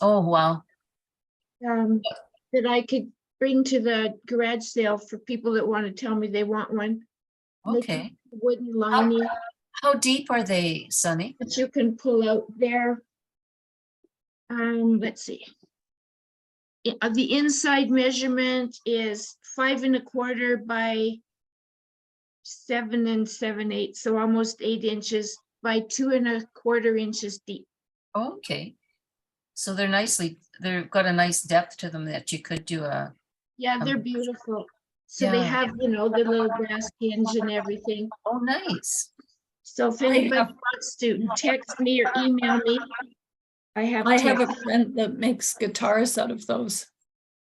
Oh, wow. that I could bring to the garage sale for people that want to tell me they want one. Okay. Wooden lining How deep are they, Sunny? that you can pull out there. Let's see. The inside measurement is 5 1/4 by 7 7/8, so almost 8 inches by 2 1/4 inches deep. Okay. So they've got a nice depth to them that you could do a, Yeah, they're beautiful. So they Yeah. have, the little brass hinge and everything. oh, nice. So if anybody wants to text me or email me, I have I have a 10. friend that makes guitars out of those.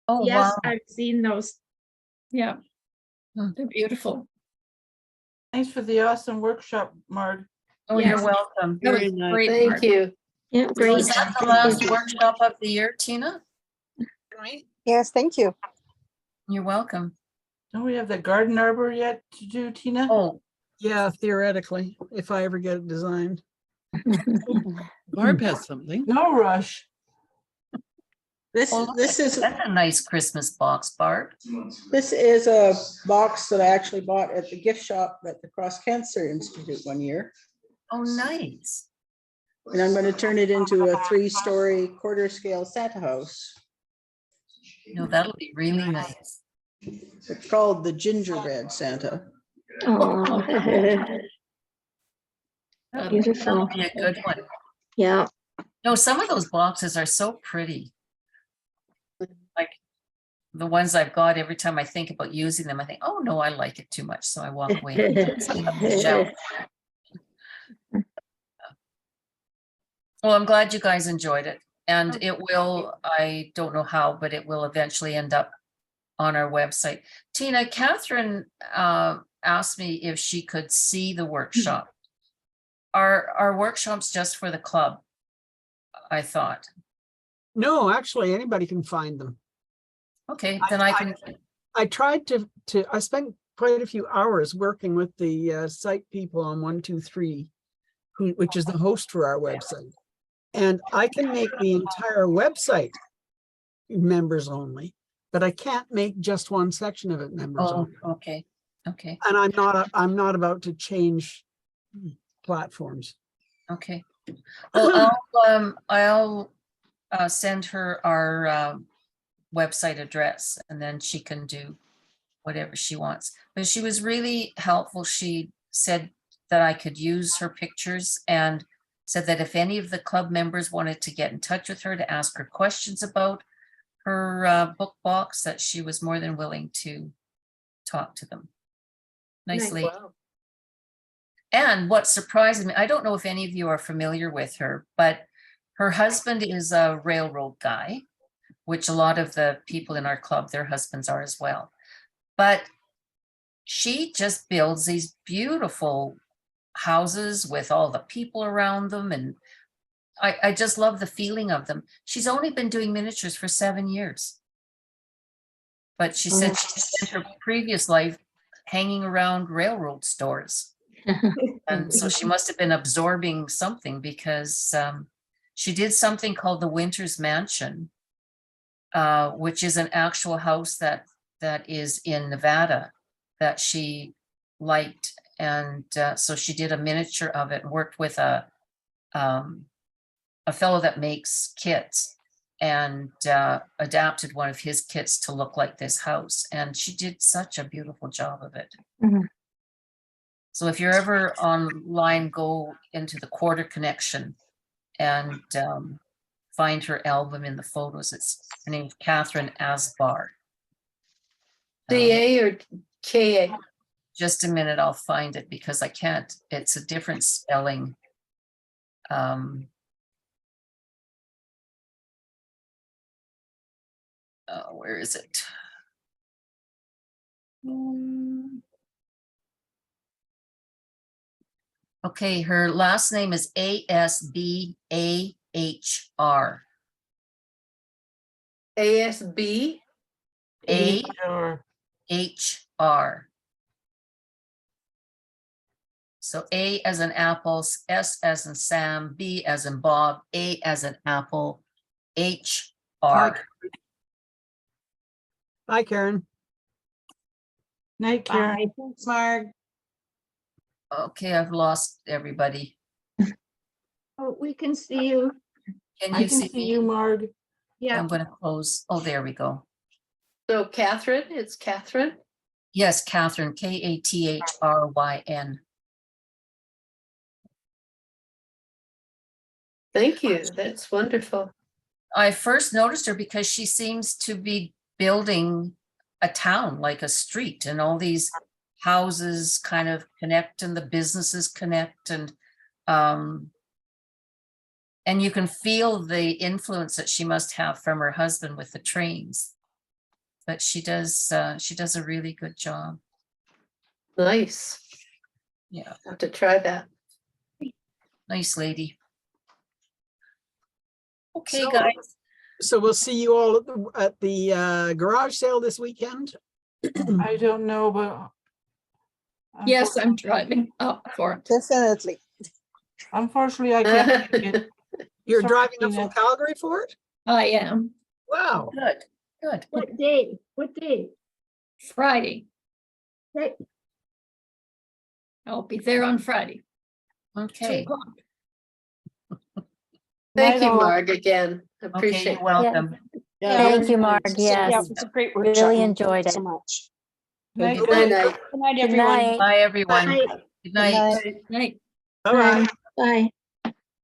Oh, Yes, wow. I've seen those. Yeah. Hmm. They're beautiful. Thanks for the awesome workshop, Marg. Oh, Yes. you're welcome. That was Very nice. great, Thank Mark. you. Yeah, So great. is that the last workshop of the year, Tina? Yes, thank you. You're welcome. Don't we have the garden arbor yet to do, Tina? Oh, yeah, theoretically, if I ever get it designed. Barb has something. No rush. This, well, this is, that's a nice Christmas box, Barb. this is a box that I actually bought at the gift shop at the Cross Cancer Institute one year. Oh, nice. And I'm going to turn it into a 3-story quarter scale Santa house. No, that'll be really nice. It's called the Gingerbread Santa. Oh, beautiful. That'll be a good one. Yeah. No, some of those boxes are so pretty. Like the ones I've got, every time I think about using them, I think, oh no, I like it too much. So I walk away. And put them on the shelf. Well, I'm glad you guys enjoyed it. And it will, I don't know how, but it will eventually end up on our website. Tina, Catherine asked me if she could see the workshop. Are workshops just for the club? I thought. No, actually, anybody can find them. Okay, then I can. I tried to I spent quite a few hours working with the site people on 123, which is the host for our website. And I can make the entire website members only, but I can't make just one section of it members Oh, only. okay, okay, And I'm not about to change platforms. okay. Well, I'll send her our website address and then she can do whatever she wants. But she was really helpful. She said that I could use her pictures and said that if any of the club members wanted to get in touch with her to ask her questions about her book box, that she was more than willing to talk to them. Nice lady. Wow. And what surprised me, I don't know if any of you are familiar with her, but her husband is a railroad guy, which a lot of the people in our club, their husbands are as well. But she just builds these beautiful houses with all the people around them. And I just love the feeling of them. She's only been doing miniatures for 7 years. But she said she spent her previous life hanging around railroad stores. And so she must have been absorbing something because she did something called the Winter's Mansion, which is an actual house that is in Nevada that she liked. And so she did a miniature of it and worked with a fellow that makes kits and adapted one of his kits to look like this house. And she did such a beautiful job of it. Mhm. So if you're ever online, go into the Quarter Connection and find her album in the photos. Her name is Catherine Asbar. CA or KA? Just a minute, I'll find it because I can't, it's a different spelling. Where is it? Okay, her last name is ASBAHR. ASB? AHR. So A as in apple, S as in Sam, B as in Bob, A as in apple, HR. Hi, Karen. Night, Karen. Bye. Thanks, Marg. Okay, I've lost everybody. Oh, we can see you. Can I you can see see me? you, Marg. Yeah. I'm gonna close. Oh, there we go. So Catherine, it's Catherine? Yes, Catherine, KATHRYN. Thank you. That's wonderful. I first noticed her because she seems to be building a town, like a street, and all these houses kind of connect and the businesses connect, and you can feel the influence that she must have from her husband with the trains. But she does a really good job. Nice. Yeah, Have to try that. nice lady. Okay, So- guys. So we'll see you all at the garage sale this weekend. I don't know, but. Yes, I'm driving up for it. Definitely. Unfortunately, I can't make it. You're Sorry, driving up Tina. from Calgary for it? I am Wow. Good, good. What day? What day? Friday. Right. I'll be there on Friday. 2 Okay, o'clock. Thank Night you, all. Marg, again. okay, Appreciate you're welcome. Yeah, Thank very you, Marg. nice. Yes. Yeah, it was a great workshop. Really Marg. enjoyed Thank you it. so much. Night, Good Good night. night. Good night, Good everyone. night. Bye, everyone. Bye. Good night. Night. Bye-bye. Bye.